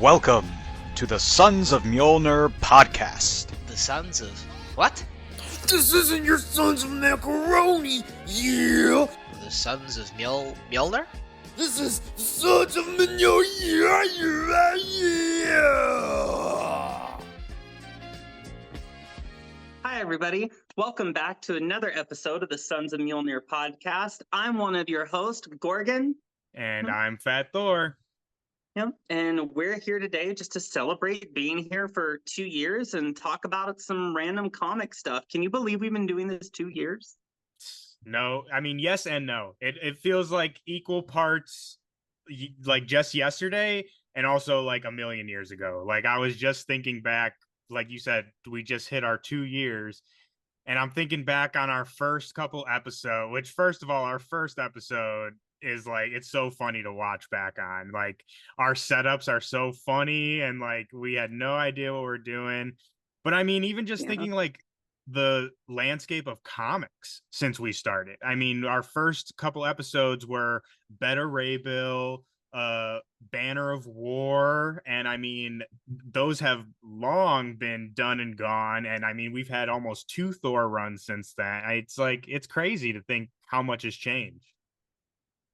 Welcome to the Sons of Mjolnir podcast. The Sons of... what? This isn't your Sons of Macaroni, yeah! The Sons of Mjolnir? This is Sons of Mjolnir, yeah, yeah! Hi, everybody. Welcome back to another episode of the Sons of Mjolnir podcast. I'm one of your hosts, Gorgon. And I'm Fat Thor. Yep. And we're here today just to celebrate being here for 2 years and talk about some random comic stuff. Can you believe we've been doing this 2 years? No, I mean, yes and no. It feels like equal parts, like just yesterday and also like a million years ago. Like I was just thinking back, like you said, we just hit our 2 years. And I'm thinking back on our first couple episodes, which first of all, our first episode is like, it's so funny to watch back on. Like our setups are so funny and like we had no idea what we're doing. But I mean, even just thinking like the landscape of comics since we started. I mean, our first couple episodes were Beta Ray Bill, Banner of War, and I mean those have long been done and gone, and I mean we've had almost 2 Thor runs since then. It's like it's crazy to think how much has changed.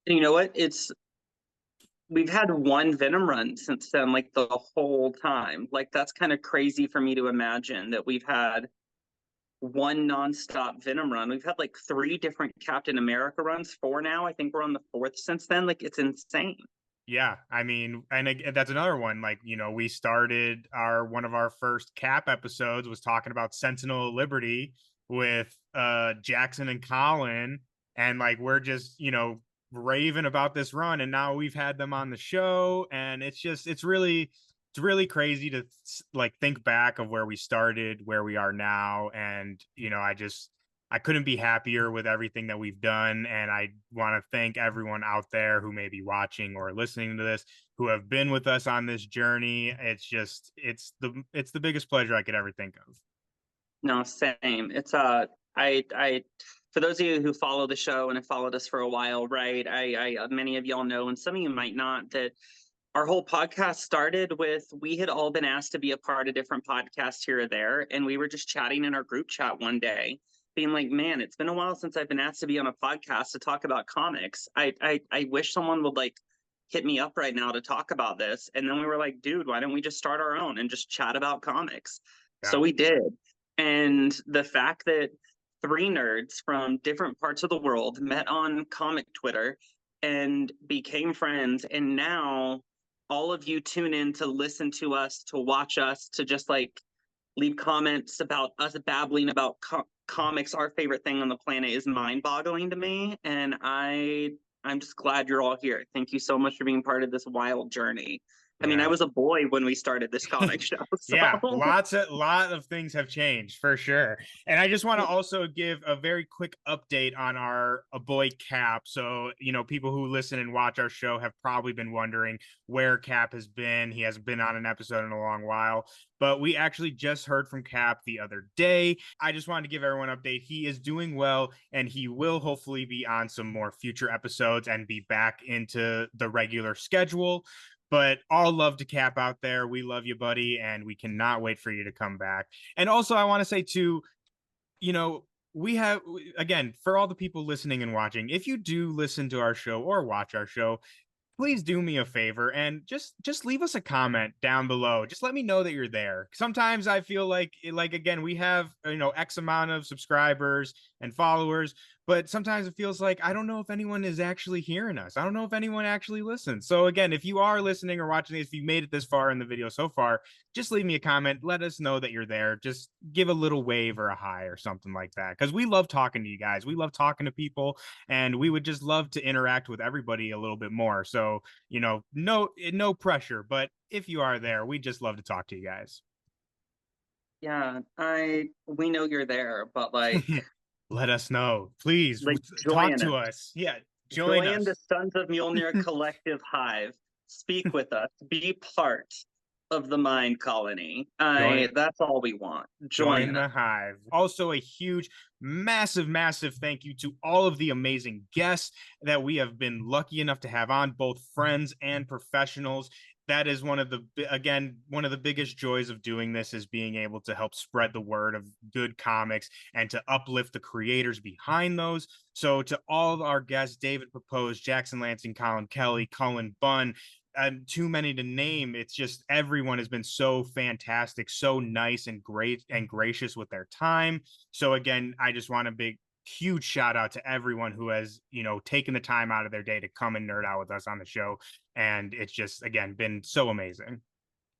And you know what? We've had 1 Venom run since then, like the whole time. Like that's kind of crazy for me to imagine that we've had 1 nonstop Venom run. We've had like 3 different Captain America runs, 4 now. I think we're on the 4th since then. Like it's insane. Yeah, I mean, and that's another one. Like, you know, we started one of our first Cap episodes was talking about Sentinel of Liberty with Jackson and Colin, and like we're just, you know, raving about this run, and now we've had them on the show, and it's really crazy to like think back of where we started, where we are now, and you know, I couldn't be happier with everything that we've done. And I want to thank everyone out there who may be watching or listening to this, who have been with us on this journey. It's the biggest pleasure I could ever think of. No, same. It's I for those of you who follow the show and have followed us for a while, right? I many of y'all know, and some of you might not, that our whole podcast started with, we had all been asked to be a part of different podcasts here or there, and we were just chatting in our group chat one day, being like, man, it's been a while since I've been asked to be on a podcast to talk about comics. I wish someone would like hit me up right now to talk about this. And then we were like, dude, why don't we just start our own and just chat about comics? Yeah. So we did. And the fact that 3 nerds from different parts of the world met on comic Twitter and became friends, and now all of you tune in to listen to us, to watch us, to just like leave comments about us babbling about comics, our favorite thing on the planet, is mind-boggling to me. And I'm just glad you're all here. Thank you so much for being part of this wild journey. I mean, I was a boy when we started this comic show. So. Yeah, lot of things have changed for sure. And I just want to also give a very quick update on our boy Cap. So, you know, people who listen and watch our show have probably been wondering where Cap has been. He hasn't been on an episode in a long while, but we actually just heard from Cap the other day. I just wanted to give everyone an update. He is doing well, and he will hopefully be on some more future episodes and be back into the regular schedule. But all love to Cap out there. We love you, buddy, and we cannot wait for you to come back. And also, I want to say, too, you know, we have, again, for all the people listening and watching, if you do listen to our show or watch our show, please do me a favor and just leave us a comment down below. Just let me know that you're there. Sometimes I feel like again, we have, you know, X amount of subscribers and followers, but sometimes it feels like I don't know if anyone is actually hearing us. I don't know if anyone actually listens. So again, if you are listening or watching this, if you made it this far in the video so far, just leave me a comment. Let us know that you're there. Just give a little wave or a hi or something like that, because we love talking to you guys. We love talking to people, and we would just love to interact with everybody a little bit more. So, you know, no pressure, but if you are there, we just love to talk to you guys. Yeah, we know you're there, but like let us know, please. Like, talk to us. Yeah, join us. The Sons of Mjolnir collective hive. Speak with us. Be part of the mind colony. That's all we want. Join the hive. Also, a huge, massive thank you to all of the amazing guests that we have been lucky enough to have on, both friends and professionals. that is one of the biggest joys of doing this is being able to help spread the word of good comics and to uplift the creators behind those. So to all of our guests, David Proposed, Jackson Lansing, Colin Kelly, Cullen Bunn, and too many to name. It's just everyone has been so fantastic, so nice and great and gracious with their time. So again, I just want a huge shout out to everyone who has, taken the time out of their day to come and nerd out with us on the show. And it's just, again, been so amazing.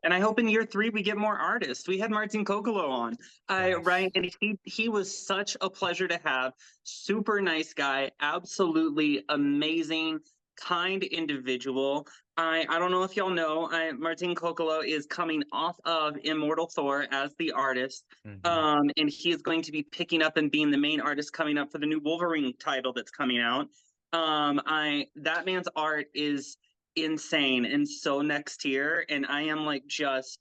And I hope in year 3 we get more artists. We had Martín Còccolo on, Yes. right? And he was such a pleasure to have. Super nice guy, absolutely amazing, kind individual. I don't know if y'all know, Martín Còccolo is coming off of Immortal Thor as the artist, and he is going to be picking up and being the main artist coming up for the new Wolverine title that's coming out. That man's art is insane and so next tier, and I am like just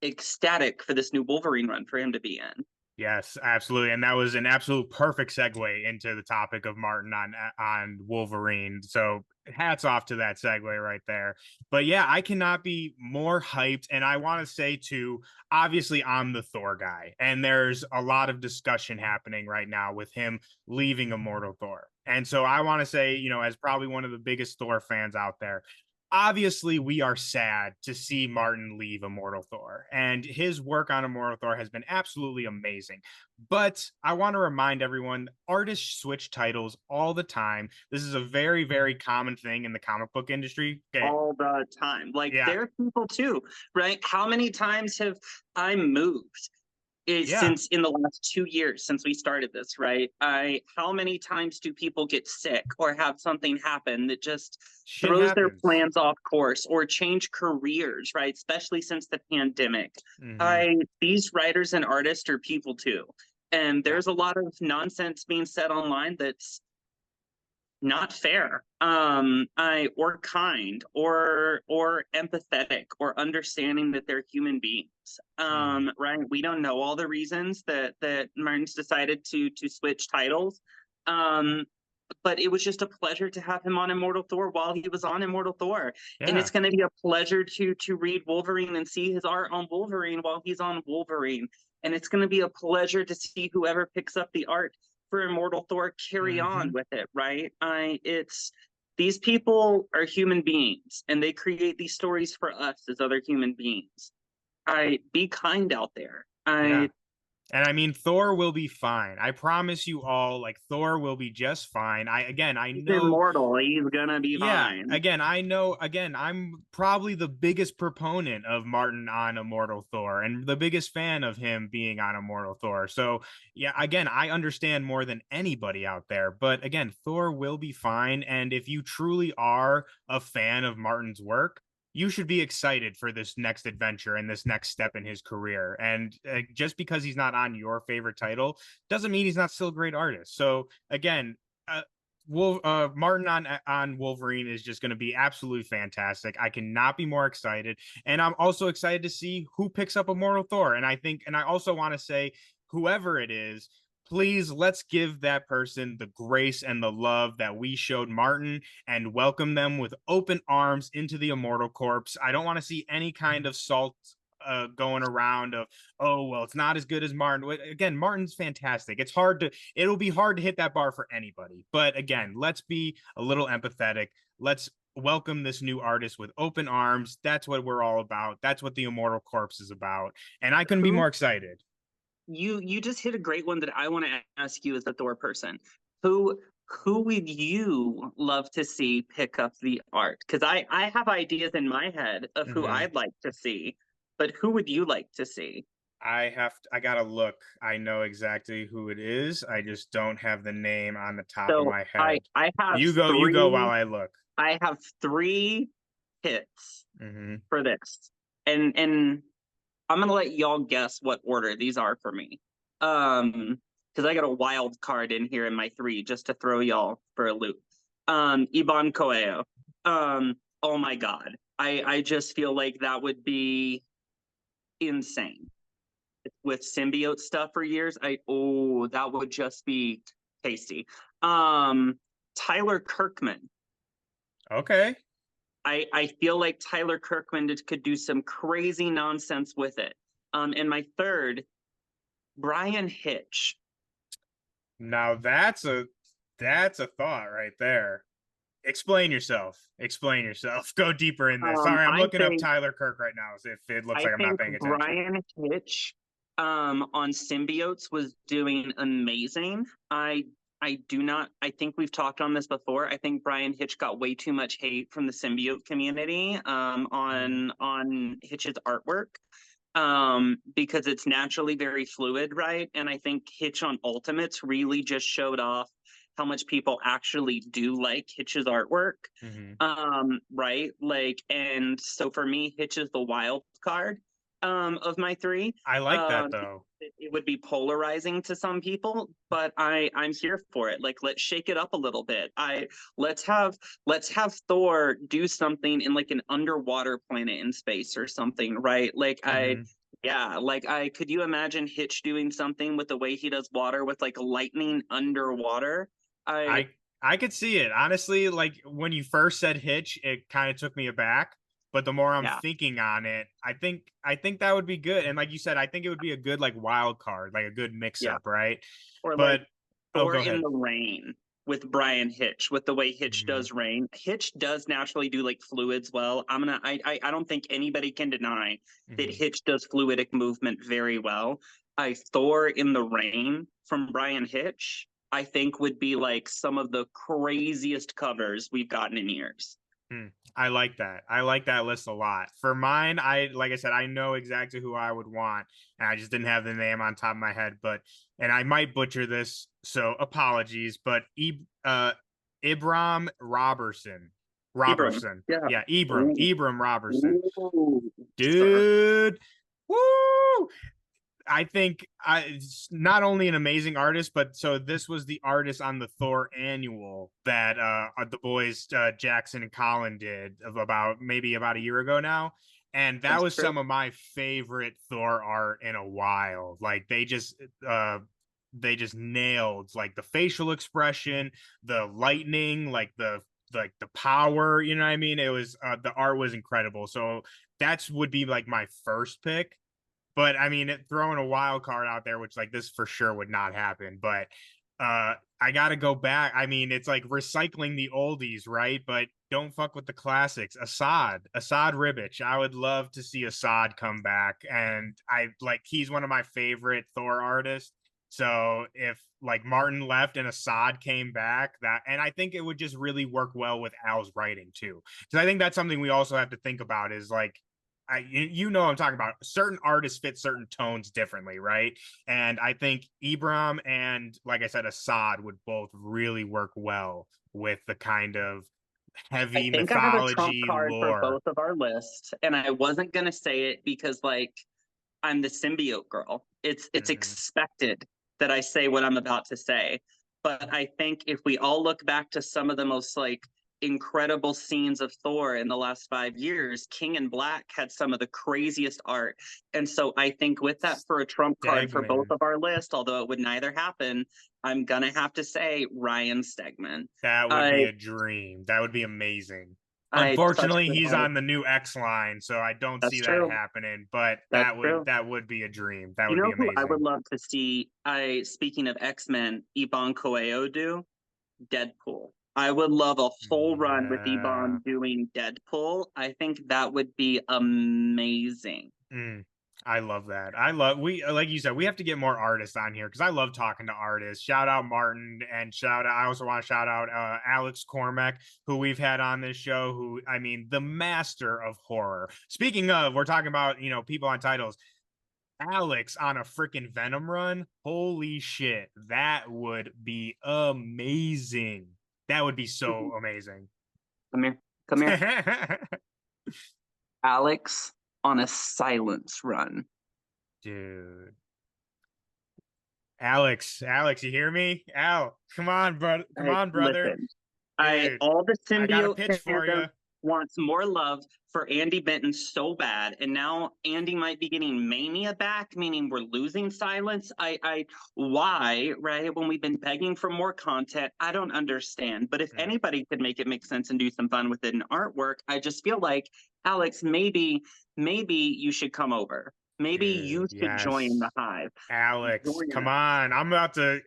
ecstatic for this new Wolverine run for him to be in. Yes, absolutely. And that was an absolute perfect segue into the topic of Martin on Wolverine. So hats off to that segue right there. But yeah, I cannot be more hyped. And I want to say too, obviously I'm the Thor guy, and there's a lot of discussion happening right now with him leaving Immortal Thor. And so I want to say, as probably one of the biggest Thor fans out there, obviously we are sad to see Martin leave Immortal Thor, and his work on Immortal Thor has been absolutely amazing. But I want to remind everyone, artists switch titles all the time. This is a very, very common thing in the comic book industry. Okay. All the time. Like, Yeah. there are people too, right? How many times have I moved? Yeah. Since in the last 2 years since we started this, right? How many times do people get sick or have something happen that just Shit throws their happens. plans off course, or change careers, right? Especially since the pandemic. These writers and artists are people too. And there's a lot of nonsense being said online that's not fair, or kind, or empathetic, or understanding that they're human beings. Right? We don't know all the reasons that Martin's decided to switch titles. But it was just a pleasure to have him on Immortal Thor while he was on Immortal Thor. Yeah. And it's going to be a pleasure to read Wolverine and see his art on Wolverine while he's on Wolverine. And it's going to be a pleasure to see whoever picks up the art for Immortal Thor carry on with it, right? These people are human beings, and they create these stories for us as other human beings. Be kind out there. Yeah. And I mean, Thor will be fine. I promise you all, like, Thor will be just fine. I He's know immortal. He's gonna be fine. Again, I'm probably the biggest proponent of Martin on Immortal Thor and the biggest fan of him being on Immortal Thor. So yeah, again, I understand more than anybody out there. But again, Thor will be fine. And if you truly are a fan of Martin's work, you should be excited for this next adventure and this next step in his career. And just because he's not on your favorite title doesn't mean he's not still a great artist. So again, Martin on Wolverine is just going to be absolutely fantastic. I cannot be more excited. And I'm also excited to see who picks up Immortal Thor. And I also want to say, whoever it is, please, let's give that person the grace and the love that we showed Martin and welcome them with open arms into the Immortal Corps. I don't want to see any kind of salt going around of, oh, well, it's not as good as Martin. Again, Martin's fantastic. It'll be hard to hit that bar for anybody. But again, let's be a little empathetic. Let's welcome this new artist with open arms. That's what we're all about. That's what the Immortal Corps is about. And I couldn't be more excited. You just hit a great one that I want to ask you as a Thor person. Who would you love to see pick up the art? Because I have ideas in my head of who I'd like to see, but who would you like to see? I gotta look. I know exactly who it is. I just don't have the name on the top of my head. I have you go while I look. I have 3 hits for this. And I'm gonna let y'all guess what order these are for me. Because I got a wild card in here in my 3 just to throw y'all for a loop. Iban Coelho. Oh my god. I just feel like that would be insane. With symbiote stuff for years, that would just be tasty. Tyler Kirkman. Okay. I feel like Tyler Kirkman could do some crazy nonsense with it. And my third, Brian Hitch. Now that's a thought right there. Explain yourself. Explain yourself. Go deeper in this. Sorry, I'm looking up Tyler Kirk right now. If it looks like I'm not paying attention. Brian Hitch on Symbiotes was doing amazing. I think we've talked on this before. I think Brian Hitch got way too much hate from the symbiote community on Hitch's artwork because it's naturally very fluid, right? And I think Hitch on Ultimates really just showed off how much people actually do like Hitch's artwork. Right? Like, and so for me, Hitch is the wild card of my three. I like that though. It would be polarizing to some people, but I'm here for it. Like, let's shake it up a little bit. Let's have Thor do something in like an underwater planet in space or something, right? Like could you imagine Hitch doing something with the way he does water with like lightning underwater? I could see it. Honestly, like when you first said Hitch, it kind of took me aback. But the more I'm thinking on it, I think that would be good. And like you said, I think it would be a good like wild card, like a good mix up, right? Or in the rain with Brian Hitch, with the way Hitch does rain. Hitch does naturally do like fluids well. I don't think anybody can deny that Hitch does fluidic movement very well. Thor in the rain from Brian Hitch, I think would be like some of the craziest covers we've gotten in years. I like that. I like that list a lot. For mine, like I said, I know exactly who I would want, and I just didn't have the name on top of my head. And I might butcher this, so apologies. But Ibram Robertson. Ibram Robertson. Ooh, dude. Woo! I think it's not only an amazing artist, but so this was the artist on the Thor annual that the boys Jackson and Colin did about a year ago now, and that was some of my favorite Thor art in a while. Like they just nailed like the facial expression, the lightning, like the power. You know what I mean? It was the art was incredible. So that would be like my first pick. But I mean, throwing a wild card out there, which like this for sure would not happen. But I got to go back. I mean, it's like recycling the oldies, right? But don't fuck with the classics. Assad Ribic. I would love to see Assad come back. And he's one of my favorite Thor artists. So if like Martin left and Assad came back, and I think it would just really work well with Al's writing too. Because I think that's something we also have to think about is like, you know I'm talking about. Certain artists fit certain tones differently, right? And I think Ibram and, like I said, Assad would both really work well with the kind of heavy mythology I have a trump card lore. For both of our lists, and I wasn't gonna say it because like I'm the symbiote girl. It's expected that I say what I'm about to say. But I think if we all look back to some of the most like incredible scenes of Thor in the last 5 years, King in Black had some of the craziest art. And so I think with that for a trump card for both of our list, although it would neither happen, I'm gonna have to say Ryan Stegman. That would be a dream. That would be amazing. Unfortunately, he's on the new X line, so I don't see that happening. But that would be a dream. That would be amazing. Who I would love to see, speaking of X-Men, Iban Coelho do Deadpool. I would love a whole run with Iban doing Deadpool. I think that would be amazing. I love that. Like you said, we have to get more artists on here because I love talking to artists. Shout out Martin, and I also want to shout out Alex Cormack, who we've had on this show, who, I mean, the master of horror. Speaking of, we're talking about, people on titles. Alex on a freaking Venom run. Holy shit. That would be amazing. That would be so amazing. Come here. Alex on a Silence run. Dude. Alex, you hear me? Al, come on, brother. Come on, brother. Listen, all the symbiote I got a pitch for you. wants more love for Andy Benton so bad, and now Andy might be getting Mania back, meaning we're losing Silence. Why, right? When we've been begging for more content, I don't understand. But if anybody could make it make sense and do some fun with it in artwork, I just feel like, Alex, maybe you should come over. Maybe you should join the hive. Alex, come on. I'm about to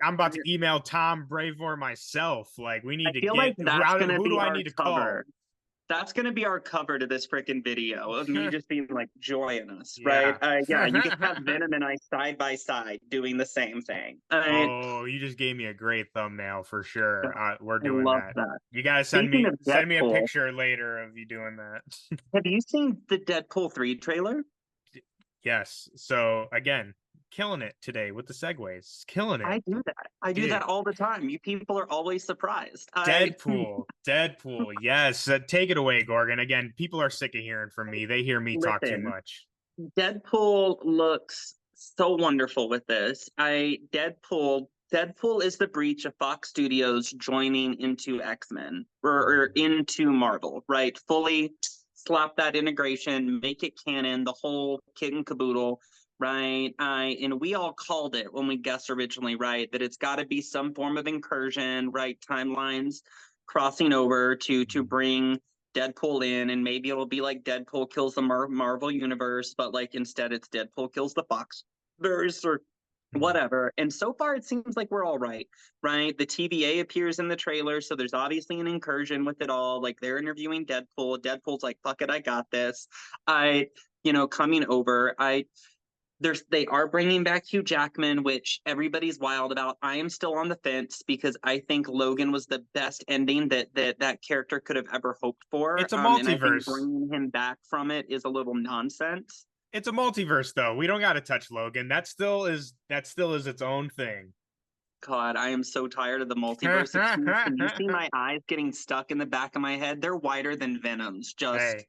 email Tom Bravor myself. Like, we need to feel get like that's gonna who be do I our need to cover. call? That's gonna be our cover to this freaking video of me just being like joying us, Yeah. right? Yeah, you can have Venom and I side by side doing the same thing. Oh, you just gave me a great thumbnail for sure. We're I doing love that. that. You gotta Speaking of send me a Deadpool, picture later of you doing that. have you seen the Deadpool 3 trailer? Yes. So again, killing it today with the segues. Killing it. I do that. I do that all the time. You people are always surprised. Deadpool. Yes. Take it away, Gorgon. Again, people are sick of hearing from me. They hear me talk too much. Deadpool looks so wonderful with this. Deadpool is the breach of Fox Studios joining into X-Men or into Marvel, right? Fully slap that integration, make it canon, the whole kit and caboodle, right? And we all called it when we guessed originally, right? That it's got to be some form of incursion, right? Timelines crossing over to bring Deadpool in, and maybe it'll be like Deadpool kills the Marvel universe, but like instead it's Deadpool kills the Fox verse or whatever. And so far it seems like we're all right. The TVA appears in the trailer, so there's obviously an incursion with it all. Like they're interviewing Deadpool. Deadpool's like, fuck it, I got this. Coming over. They are bringing back Hugh Jackman, which everybody's wild about. I am still on the fence because I think Logan was the best ending that character could have ever hoped for. It's a multiverse. And I think bringing him back from it is a little nonsense. It's a multiverse, though. We don't got to touch Logan. That still is its own thing. God, I am so tired of the multiverse. Can you see my eyes getting stuck in the back of my head? They're wider than Venom's. Hey.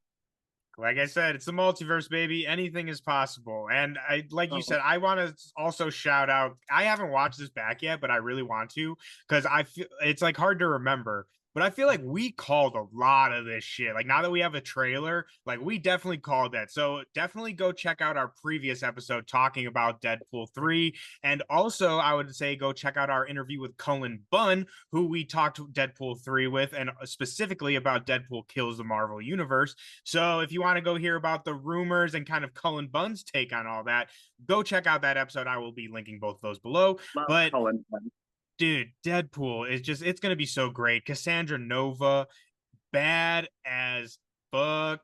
Like I said, it's the multiverse, baby. Anything is possible. And you said, I want to also shout out. I haven't watched this back yet, but I really want to because I feel it's like hard to remember. But I feel like we called a lot of this shit. Like now that we have a trailer, like we definitely called that. So definitely go check out our previous episode talking about Deadpool 3. And also I would say go check out our interview with Cullen Bunn, who we talked Deadpool 3 with, and specifically about Deadpool kills the Marvel Universe. So if you want to go hear about the rumors and kind of Cullen Bunn's take on all that, go check out that episode. I will be linking both of those below. But Cullen Bunn. Dude, Deadpool is it's going to be so great. Cassandra Nova, bad as fuck.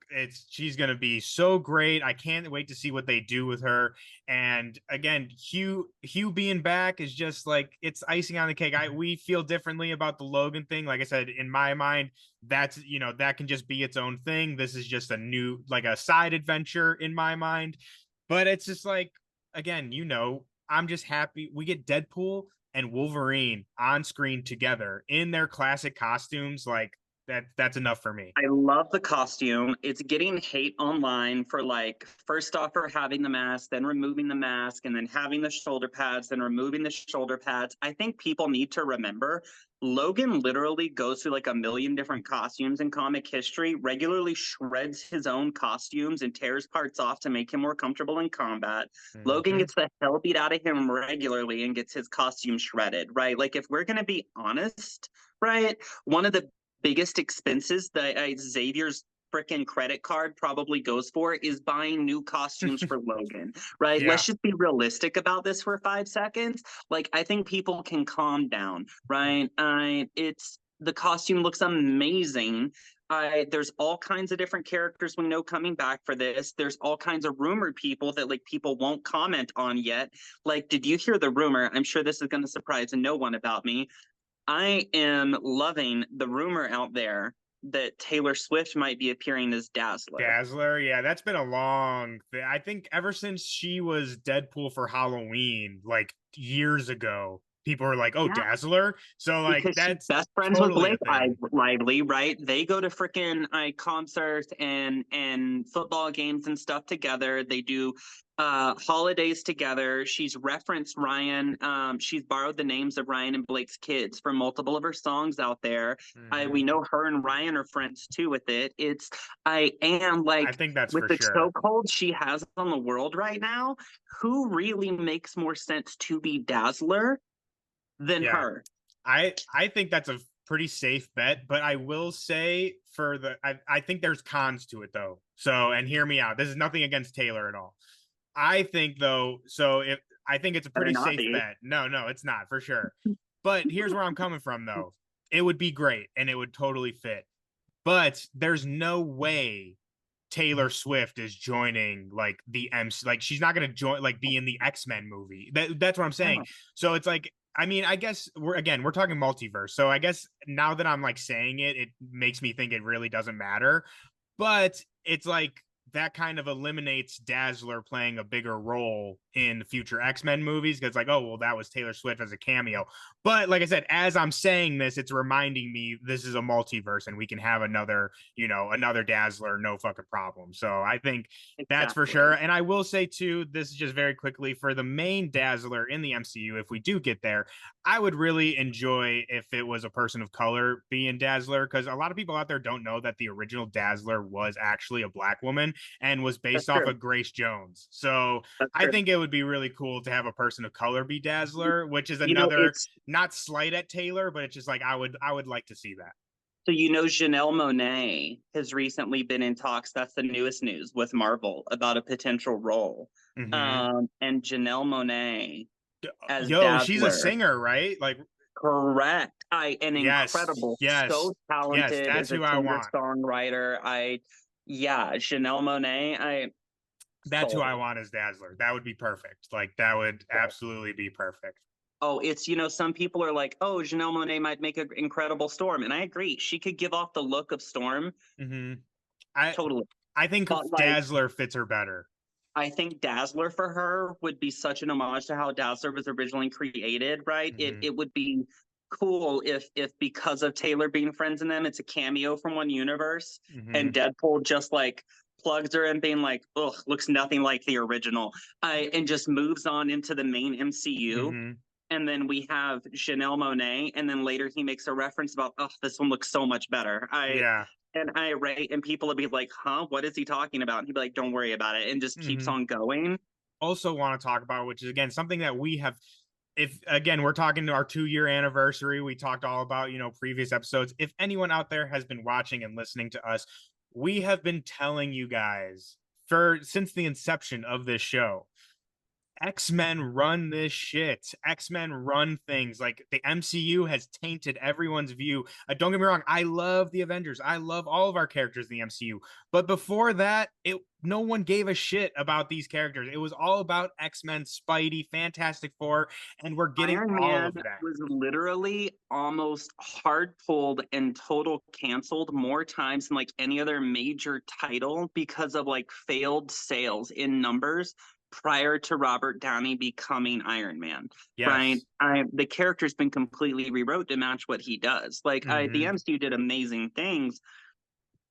She's going to be so great. I can't wait to see what they do with her. And again, Hugh being back is just like, it's icing on the cake. We feel differently about the Logan thing. Like I said, in my mind, that can just be its own thing. This is just a new, like a side adventure in my mind. But it's just like, again, I'm just happy we get Deadpool and Wolverine on screen together in their classic costumes. Like that's enough for me. I love the costume. It's getting hate online for like, first off for having the mask, then removing the mask, and then having the shoulder pads, then removing the shoulder pads. I think people need to remember Logan literally goes through like a million different costumes in comic history, regularly shreds his own costumes and tears parts off to make him more comfortable in combat. Mm-hmm. Logan gets the hell beat out of him regularly and gets his costume shredded, right? Like if we're going to be honest, right, one of the biggest expenses that Xavier's freaking credit card probably goes for is buying new costumes for Logan, right? Yeah. Let's just be realistic about this for 5 seconds. Like, I think people can calm down, right? The costume looks amazing. There's all kinds of different characters we know coming back for this. There's all kinds of rumored people that like people won't comment on yet. Like, did you hear the rumor? I'm sure this is going to surprise no one about me. I am loving the rumor out there that Taylor Swift might be appearing as Dazzler. Yeah, that's been a long thing. I think ever since she was Deadpool for Halloween, like years ago, people are like, oh, Yeah. Dazzler. So like Because she's that's best friends totally with a thing. Lively, right? They go to freaking concerts and football games and stuff together. They do holidays together. She's referenced Ryan. She's borrowed the names of Ryan and Blake's kids for multiple of her songs out there. We know her and Ryan are friends too with it. I am I like, think that's with for the sure. chokehold she has on the world right now, who really makes more sense to be Dazzler than Yeah. her? I think that's a pretty safe bet, but I will say I think there's cons to it though. So, and hear me out. This is nothing against Taylor at all. I think though, so if I think it's a Better pretty not safe be. bet. No, it's not for sure. But here's where I'm coming from though. It would be great and it would totally fit. But there's no way Taylor Swift is joining like the MC, like she's not gonna join like be in the X-Men movie. That's what I'm saying. So it's like, I mean, I guess we're talking multiverse. So I guess now that I'm like saying it, it makes me think it really doesn't matter. But it's like that kind of eliminates Dazzler playing a bigger role in future X-Men movies because like, oh well, that was Taylor Swift as a cameo. But like I said, as I'm saying this, it's reminding me this is a multiverse and we can have another, another Dazzler, no fucking problem. So I think that's for sure. And I will say too, this is just very quickly for the main Dazzler in the MCU, if we do get there, I would really enjoy if it was a person of color being Dazzler, because a lot of people out there don't know that the original Dazzler was actually a black woman and was based off of Grace Jones. So I think it would be really cool to have a person of color be Dazzler, which is another not slight at Taylor, but it's just like I would like to see that. So Janelle Monáe has recently been in talks. That's the newest news with Marvel about a potential role. And Janelle Monáe as Dazzler. She's a singer, right? Like correct. Incredible. Yes. So talented. That's as who a I want. Songwriter. Janelle Monáe. That's who I want as Dazzler. That would be perfect. Like that would absolutely be perfect. Oh, it's, some people are like, oh, Janelle Monáe might make an incredible Storm. And I agree. She could give off the look of Storm. Totally. I think Dazzler fits her better. I think Dazzler for her would be such an homage to how Dazzler was originally created, right? It would be cool if because of Taylor being friends in them, it's a cameo from one universe and Deadpool just like plugs her and being like, ugh, looks nothing like the original. And just moves on into the main MCU. And then we have Janelle Monáe, and then later he makes a reference about, oh, this one looks so much better. And people would be like, huh, what is he talking about? And he'd be like, don't worry about it, and just keeps on going. Also want to talk about, which is again something that we have, if again we're talking to our 2-year anniversary, we talked all about previous episodes. If anyone out there has been watching and listening to us, we have been telling you guys since the inception of this show, X-Men run this shit. X-Men run things. Like the MCU has tainted everyone's view. Don't get me wrong. I love the Avengers. I love all of our characters in the MCU. But before that, no one gave a shit about these characters. It was all about X-Men, Spidey, Fantastic Four, and we're getting Iron all Man of that. Was literally almost hard pulled and total canceled more times than like any other major title because of like failed sales in numbers prior to Robert Downey becoming Iron Man. Right? The character's been completely rewrote to match what he does. Like the MCU did amazing things,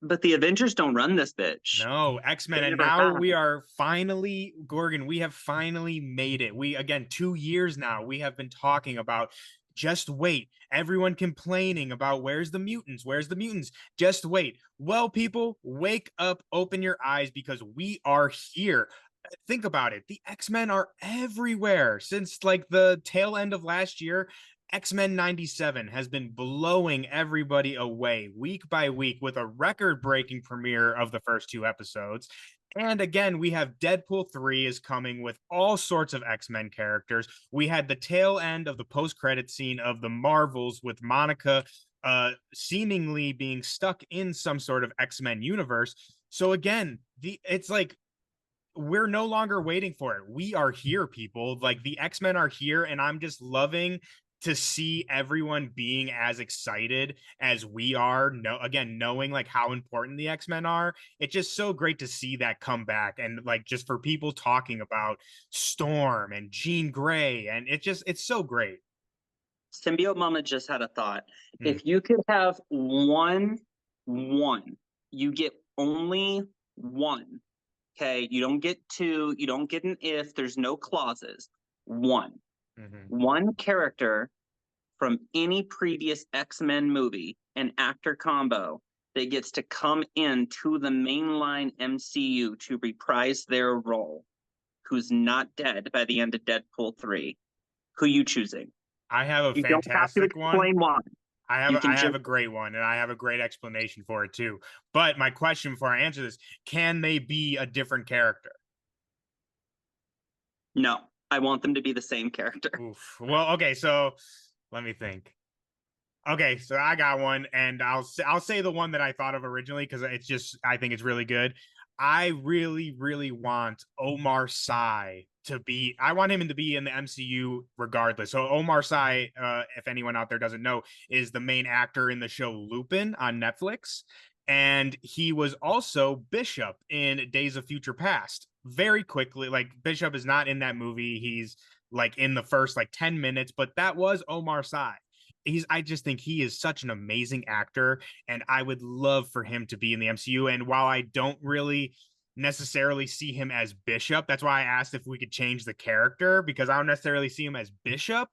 but the Avengers don't run this bitch. No, X-Men. And now we are finally, Gorgon, we have finally made it. We, again, 2 years now, we have been talking about, just wait. Everyone complaining about where's the mutants? Where's the mutants? Just wait. Well, people, wake up, open your eyes, because we are here. Think about it. The X-Men are everywhere. Since like the tail end of last year, X-Men 97 has been blowing everybody away week by week with a record-breaking premiere of the first 2 episodes. And again, we have Deadpool 3 is coming with all sorts of X-Men characters. We had the tail end of the post-credit scene of the Marvels with Monica seemingly being stuck in some sort of X-Men universe. So again, it's like, we're no longer waiting for it. We are here, people. Like the X-Men are here, and I'm just loving to see everyone being as excited as we are. Knowing like how important the X-Men are. It's just so great to see that come back, and like just for people talking about Storm and Jean Grey, and it's so great. Symbiote Mama just had a thought. Hmm. If you could have one, you get only one. Okay, you don't get two, you don't get an if, there's no clauses. One. One character from any previous X-Men movie, an actor combo that gets to come into the mainline MCU to reprise their role, who's not dead by the end of Deadpool 3. Who you choosing? I have a You don't have to fantastic one. explain why. You can I have just a great one, and I have a great explanation for it too. But my question before I answer this: can they be a different character? no. I want them to be the same character. Oof. Well, okay, so let me think. Okay, so I got one, and I'll say the one that I thought of originally because it's just I think it's really good. I really want Omar Sy to be. I want him to be in the MCU regardless. So Omar Sy, if anyone out there doesn't know, is the main actor in the show Lupin on Netflix, and he was also Bishop in Days of Future Past. Very quickly, like Bishop is not in that movie. He's like in the first like 10 minutes, but that was Omar Sy. I just think he is such an amazing actor, and I would love for him to be in the MCU. And while I don't really necessarily see him as Bishop, that's why I asked if we could change the character, because I don't necessarily see him as Bishop.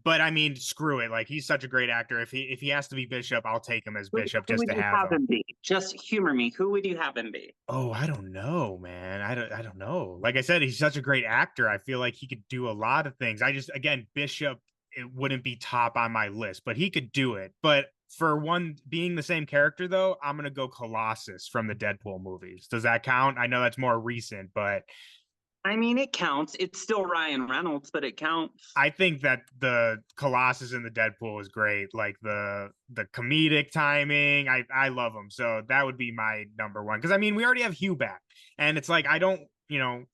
But I mean, screw it. Like, he's such a great actor. If he has to be Bishop, I'll take him as Bishop Who just would to you have have him. be? Just humor me. Who would you have him be? Oh, I don't know, man. I don't know. Like I said, he's such a great actor. I feel like he could do a lot of things. I just, again, Bishop, it wouldn't be top on my list, but he could do it. But for one being the same character, though, I'm gonna go Colossus from the Deadpool movies. Does that count? I know that's more recent, but I mean, it counts. It's still Ryan Reynolds, but it counts. I think that the Colossus in the Deadpool is great. Like the comedic timing, I love him. So that would be my number one. Because I mean, we already have Hugh back, and it's like I don't,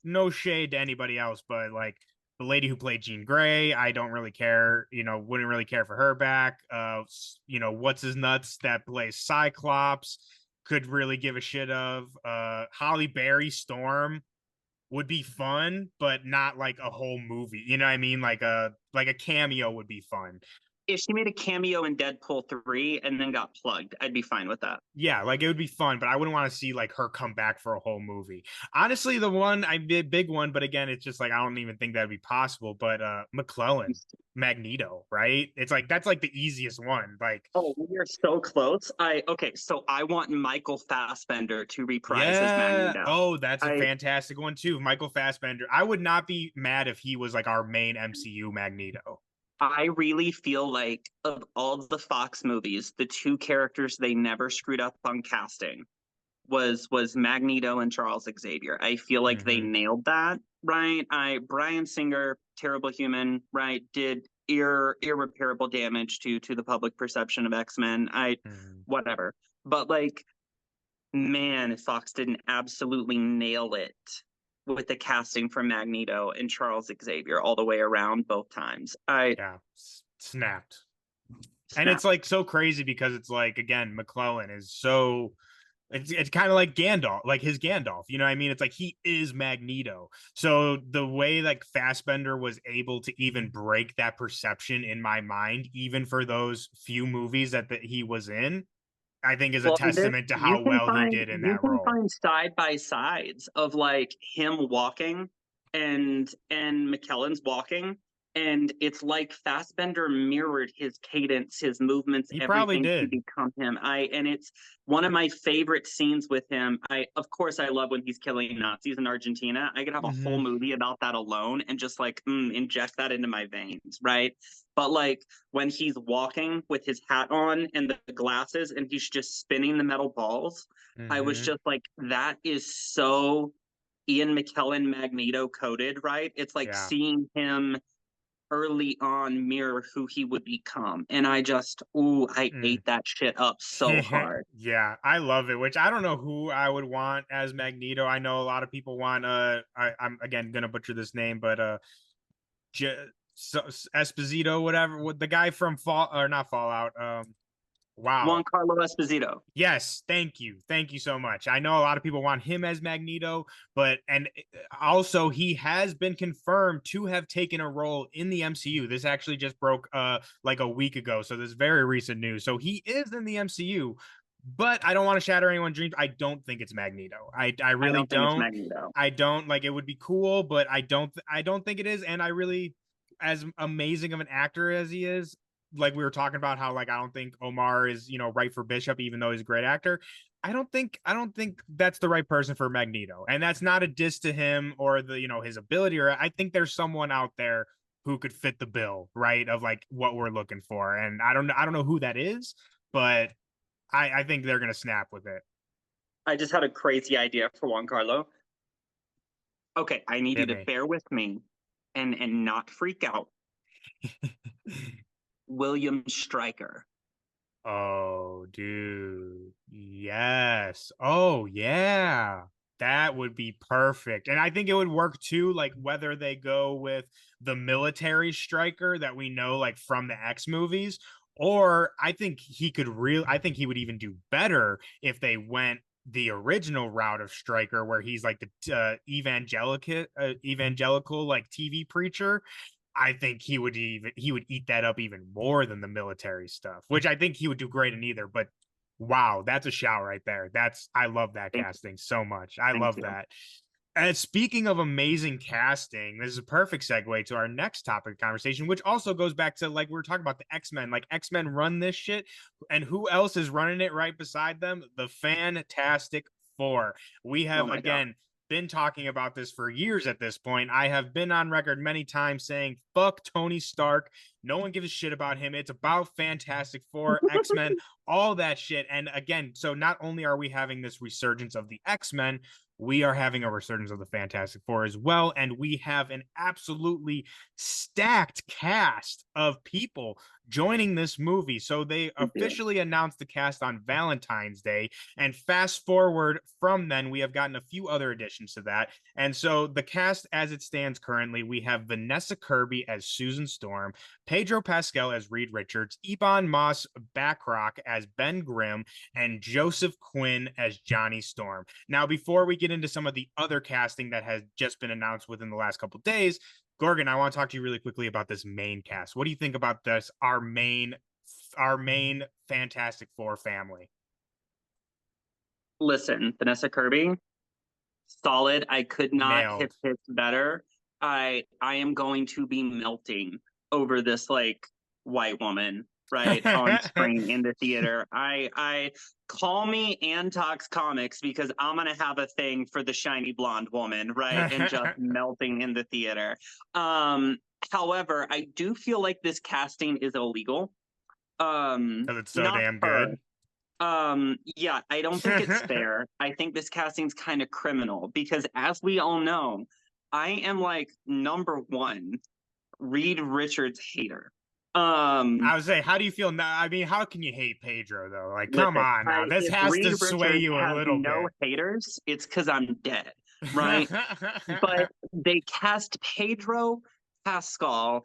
no shade to anybody else, but like the lady who played Jean Grey, I don't really care. Wouldn't really care for her back. What's his nuts that plays Cyclops could really give a shit of. Holly Berry Storm would be fun, but not like a whole movie. You know what I mean? Like a cameo would be fun. If she made a cameo in Deadpool 3 and then got plugged, I'd be fine with that. Yeah, like it would be fun, but I wouldn't want to see like her come back for a whole movie. Honestly, the one I did big one, but again, it's just like I don't even think that'd be possible. But McClellan, Magneto, right? It's like that's like the easiest one. Like, oh, we are so close. So I want Michael Fassbender to reprise as Magneto. Oh, that's a fantastic one too. Michael Fassbender. I would not be mad if he was like our main MCU Magneto. I really feel like of all the Fox movies, the two characters they never screwed up on casting was Magneto and Charles Xavier. I feel like they nailed that, right? Bryan Singer, terrible human, right, did irreparable damage to the public perception of X-Men. Whatever. But like, man, if Fox didn't absolutely nail it with the casting for Magneto and Charles Xavier all the way around both times. Snapped. And it's like so crazy because it's like, again, McClellan is so it's kind of like Gandalf, like his Gandalf, you know what I mean? It's like he is Magneto. So the way like Fassbender was able to even break that perception in my mind, even for those few movies that he was in, I think is a testament to how well he did in that role. You can find side by sides of like him walking and McKellen's walking, and it's like Fassbender mirrored his cadence, his movements, he probably did to become him. And it's one of my favorite scenes with him. Of course I love when he's killing Nazis in Argentina. I could have a whole movie about that alone and just like inject that into my veins, right? But like when he's walking with his hat on and the glasses and he's just spinning the metal balls, I was just like, that is so Ian McKellen Magneto coded, right? It's like seeing him early on mirror who he would become, and I just ate that shit up so hard. Yeah, I love it, which I don't know who I would want as Magneto. I know a lot of people want I'm again gonna butcher this name, but Esposito, whatever, the guy from Fallout, Wow. Giancarlo Esposito. Yes, thank you. Thank you so much. I know a lot of people want him as Magneto, but also he has been confirmed to have taken a role in the MCU. This actually just broke like a week ago, so this is very recent news. So he is in the MCU, but I don't want to shatter anyone's dreams. I don't think it's Magneto. I really think it's don't. Magneto. I don't like it would be cool, but I don't think it is, and I really, as amazing of an actor as he is, like we were talking about how like I don't think Omar is, you know, right for Bishop, even though he's a great actor. I don't think that's the right person for Magneto. And that's not a diss to him or the, you know, his ability, or I think there's someone out there who could fit the bill, right? Of like what we're looking for. And I don't know who that is, but I think they're gonna snap with it. I just had a crazy idea for Giancarlo. Okay, I need you to me. bear with me and not freak out. William Stryker. Oh, dude. Yes. Oh, yeah. That would be perfect. And I think it would work too, like whether they go with the military striker that we know like from the X movies, or I think he would even do better if they went the original route of Stryker, where he's like the evangelical like TV preacher. I think he would eat that up even more than the military stuff, which I think he would do great in either. But wow, that's a shout right there. I love that casting so much. I love that. And speaking of amazing casting, this is a perfect segue to our next topic of conversation, which also goes back to like we were talking about the X-Men. Like X-Men run this shit, and who else is running it right beside them? The Fantastic Four. We have again been talking about this for years at this point. I have been on record many times saying, fuck Tony Stark. No one gives a shit about him. It's about Fantastic Four, X-Men, all that shit. And again, so not only are we having this resurgence of the X-Men, we are having a resurgence of the Fantastic Four as well. And we have an absolutely stacked cast of people joining this movie. So they officially announced the cast on Valentine's Day. And fast forward from then, we have gotten a few other additions to that. And so the cast as it stands currently, we have Vanessa Kirby as Susan Storm, Pedro Pascal as Reed Richards, Ebon Moss-Bachrach as Ben Grimm, and Joseph Quinn as Johnny Storm. Now, before we get into some of the other casting that has just been announced within the last couple of days, Gorgon, I want to talk to you really quickly about this main cast. What do you think about this? Our main Fantastic Four family. Listen, Vanessa Kirby, solid. I could not have hit better. I am going to be melting over this like white woman right on screen in the theater. I call me Antox Comics because I'm gonna have a thing for the shiny blonde woman, right? And just melting in the theater. However, I do feel like this casting is illegal. Because it's so damn good. Yeah, I don't think it's fair. I think this casting's kind of criminal because, as we all know, I am like #1 Reed Richards hater. I would say, how do you feel now? I mean, how can you hate Pedro though? Like, come on now. This has to sway you a little bit. No haters. It's because I'm dead, right? But they cast Pedro Pascal,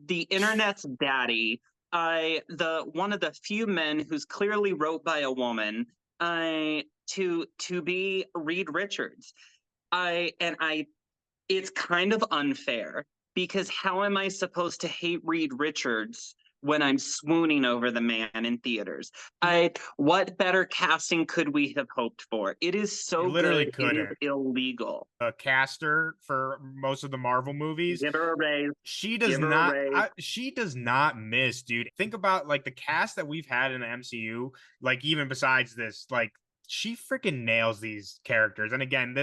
the internet's daddy. One of the few men who's clearly wrote by a woman, to be Reed Richards. It's kind of unfair because how am I supposed to hate Reed Richards when I'm swooning over the man in theaters? What better casting could we have hoped for? It is so good. It is illegal. A caster for most of the Marvel movies. Give her a raise. She does not miss, dude. Think about like the cast that we've had in the MCU, like even besides this, like she freaking nails these characters. And again,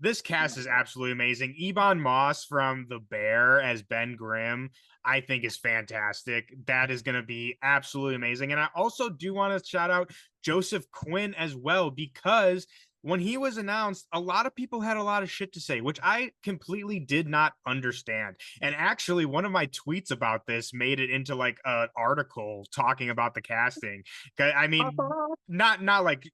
this cast is absolutely amazing. Ebon Moss from The Bear as Ben Grimm, I think is fantastic. That is going to be absolutely amazing. And I also do want to shout out Joseph Quinn as well, because when he was announced, a lot of people had a lot of shit to say, which I completely did not understand. And actually, one of my tweets about this made it into like an article talking about the casting. I mean, not like,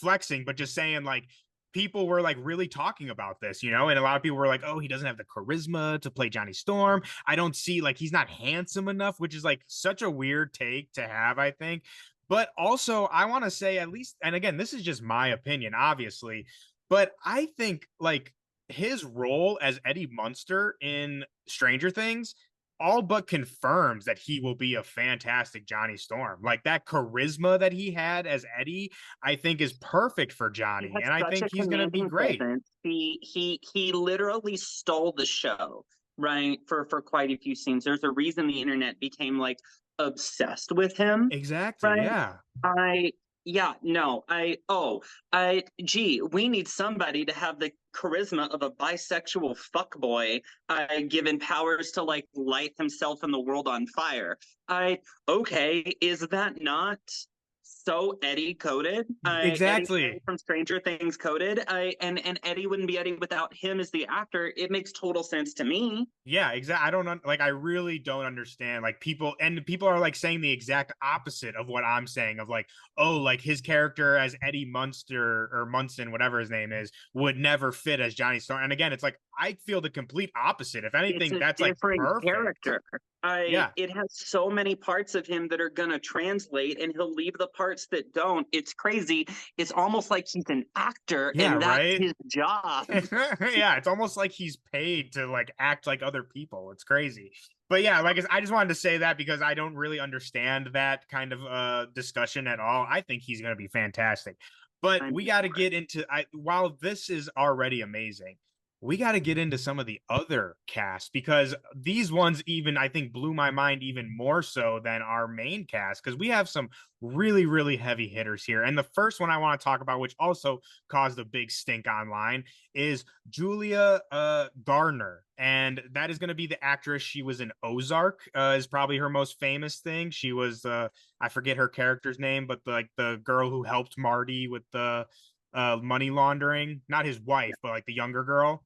flexing, but just saying like, people were like really talking about this, and a lot of people were like, oh, he doesn't have the charisma to play Johnny Storm. I don't see, like, he's not handsome enough, which is like such a weird take to have, I think. But also, I want to say at least, and again, this is just my opinion, obviously, but I think like his role as Eddie Munster in Stranger Things all but confirms that he will be a fantastic Johnny Storm. Like that charisma that he had as Eddie, I think is perfect for He Johnny, has and I such think a he's going to be commanding great. presence. He literally stole the show, right? For quite a few scenes. There's a reason the internet became like obsessed with him, Exactly. right? Yeah. I yeah, no, gee, we need somebody to have the charisma of a bisexual fuckboy, given powers to like light himself and the world on fire. Okay, is that not so Eddie coded? Eddie Exactly. from Stranger Things coded. And Eddie wouldn't be Eddie without him as the actor. It makes total sense to me. Yeah, exactly. I don't like. I really don't understand. Like people are like saying the exact opposite of what I'm saying. Of like, oh, like his character as Eddie Munster or Munson, whatever his name is, would never fit as Johnny Storm. And again, it's like I feel the complete opposite. If It's anything, a that's like different perfect. character. Yeah. It has so many parts of him that are gonna translate, and he'll leave the parts that don't. It's crazy. It's almost like he's an actor, Yeah. and that's Right. his job. Yeah, it's almost like he's paid to like act like other people. It's crazy. But yeah, like I just wanted to say that because I don't really understand that kind of discussion at all. I think he's going to be fantastic. But I'm we got to get into while this is already amazing, we got to get into some of the other cast because these ones even I think blew my mind even more so than our main cast because we have some really heavy hitters here. And the first one I want to talk about, which also caused a big stink online, is Julia Garner, and that is going to be the actress. She was in Ozark, is probably her most famous thing. She was I forget her character's name, but the girl who helped Marty with the money laundering, not his wife, but like the younger girl.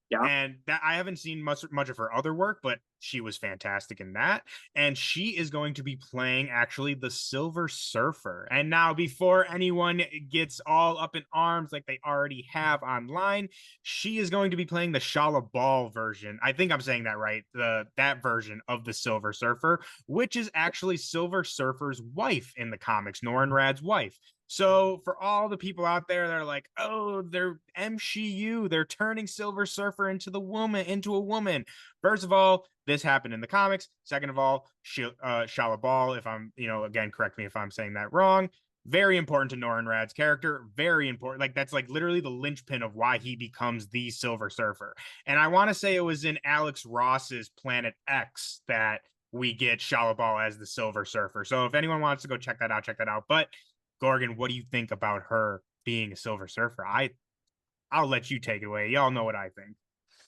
Yeah. And that I haven't seen much of her other work, but she was fantastic in that. And she is going to be playing actually the Silver Surfer. And now, before anyone gets all up in arms like they already have online, she is going to be playing the Shala Ball version. I think I'm saying that right. That version of the Silver Surfer, which is actually Silver Surfer's wife in the comics, Norrin Rad's wife. So for all the people out there that are like, oh, they're MCU, they're turning Silver Surfer into a woman. First of all, this happened in the comics. Second of all, Shala Ball, if I'm, again, correct me if I'm saying that wrong. Very important to Norrin Rad's character. Very important. Like that's like literally the linchpin of why he becomes the Silver Surfer. And I want to say it was in Alex Ross's Planet X that we get Shala Ball as the Silver Surfer. So if anyone wants to go check that out. But Gorgon, what do you think about her being a Silver Surfer? I'll let you take it away. Y'all know what I think.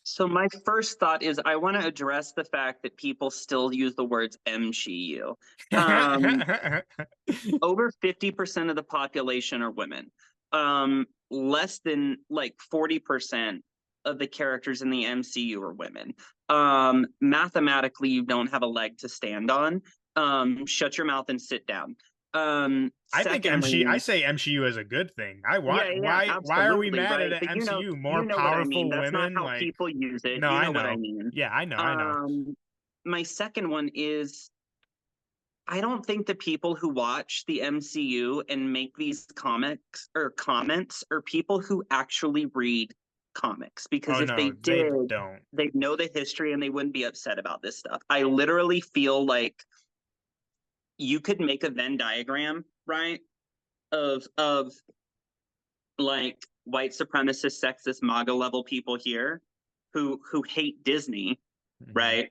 So my first thought is I want to address the fact that people still use the words MCU. Over 50% of the population are women. Less than like 40% of the characters in the MCU are women. Mathematically, you don't have a leg to stand on. Shut your mouth and sit down. I think I say MCU is a good thing. Why are we mad at an MCU? More powerful That's women? not how people use it. No, you know what I mean. Yeah, I know. My second one is I don't think the people who watch the MCU and make these comics or comments are people who actually read comics, because if they did, they'd know the history and they wouldn't be upset about this stuff. I literally feel like you could make a Venn diagram, right, of like white supremacist, sexist, MAGA level people here who hate Disney, right?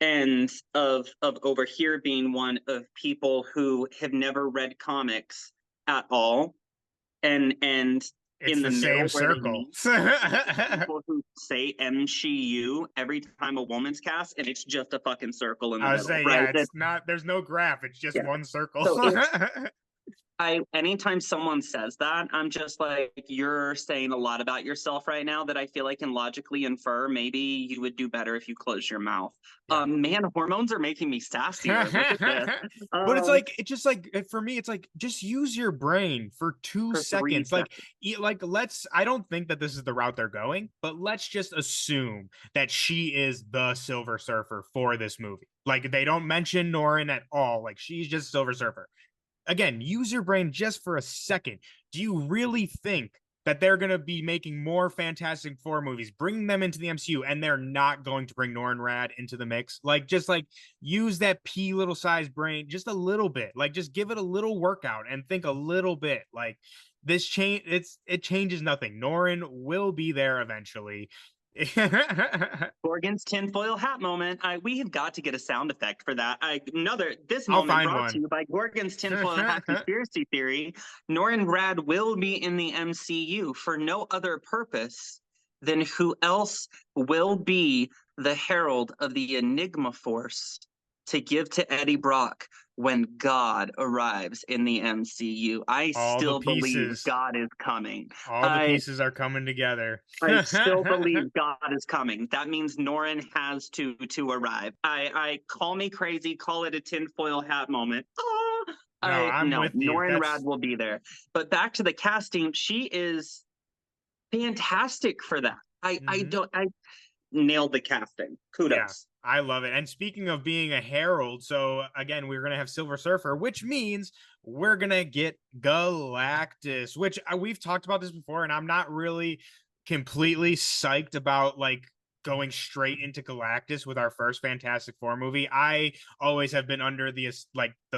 And of over here being one of people who have never read comics at all, and it's in the same circle. People who say MCU every time a woman's cast, and it's just a fucking circle in the middle. Say, right? Yeah, it's not. There's no graph. It's just one circle. So anytime someone says that, I'm just like, you're saying a lot about yourself right now that I feel I can logically infer maybe you would do better if you close your mouth. Yeah. Man, hormones are making me sassier. Look at this. But it's just like for me, it's like just use your brain for 2 seconds. Like I don't think that this is the route they're going, but let's just assume that she is the Silver Surfer for this movie. Like they don't mention Norrin at all. Like she's just Silver Surfer. again, use your brain just for a second. Do you really think that they're going to be making more Fantastic Four movies, bringing them into the MCU, and they're not going to bring Norrin Rad into the mix? Like, just like use that pea little sized brain just a little bit. Like, just give it a little workout and think a little bit. Like, this change, it changes nothing. Norrin will be there eventually. Gorgon's tinfoil hat moment. We have got to get a sound effect for that. This I'll moment find brought one. to you by Gorgon's tinfoil hat conspiracy theory. Norrin Rad will be in the MCU for no other purpose than who else will be the herald of the Enigma Force to give to Eddie Brock when God arrives in the MCU. I still believe God is coming. All the pieces are coming together. I still believe God is coming. That means Norrin has to arrive. I call me crazy, call it a tinfoil hat moment. I'm with you. Norrin Rad will be there. But back to the casting, she is fantastic for that. I nailed the casting. Kudos. Yeah, I love it. And speaking of being a herald, so again, we're going to have Silver Surfer, which means we're going to get Galactus, which we've talked about this before, and I'm not really completely psyched about like going straight into Galactus with our first Fantastic Four movie. I always have been under the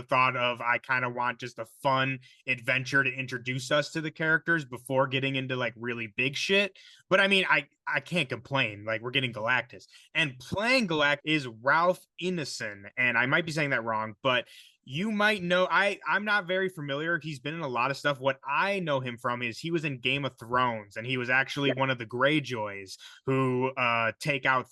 thought of I kind of want just a fun adventure to introduce us to the characters before getting into like really big shit. But I mean, I can't complain. Like, we're getting Galactus, and playing Galactus is Ralph Ineson, and I might be saying that wrong, but you might know, I'm not very familiar. He's been in a lot of stuff. What I know him from is he was in Game of Thrones, and he was actually one of the Greyjoys who take out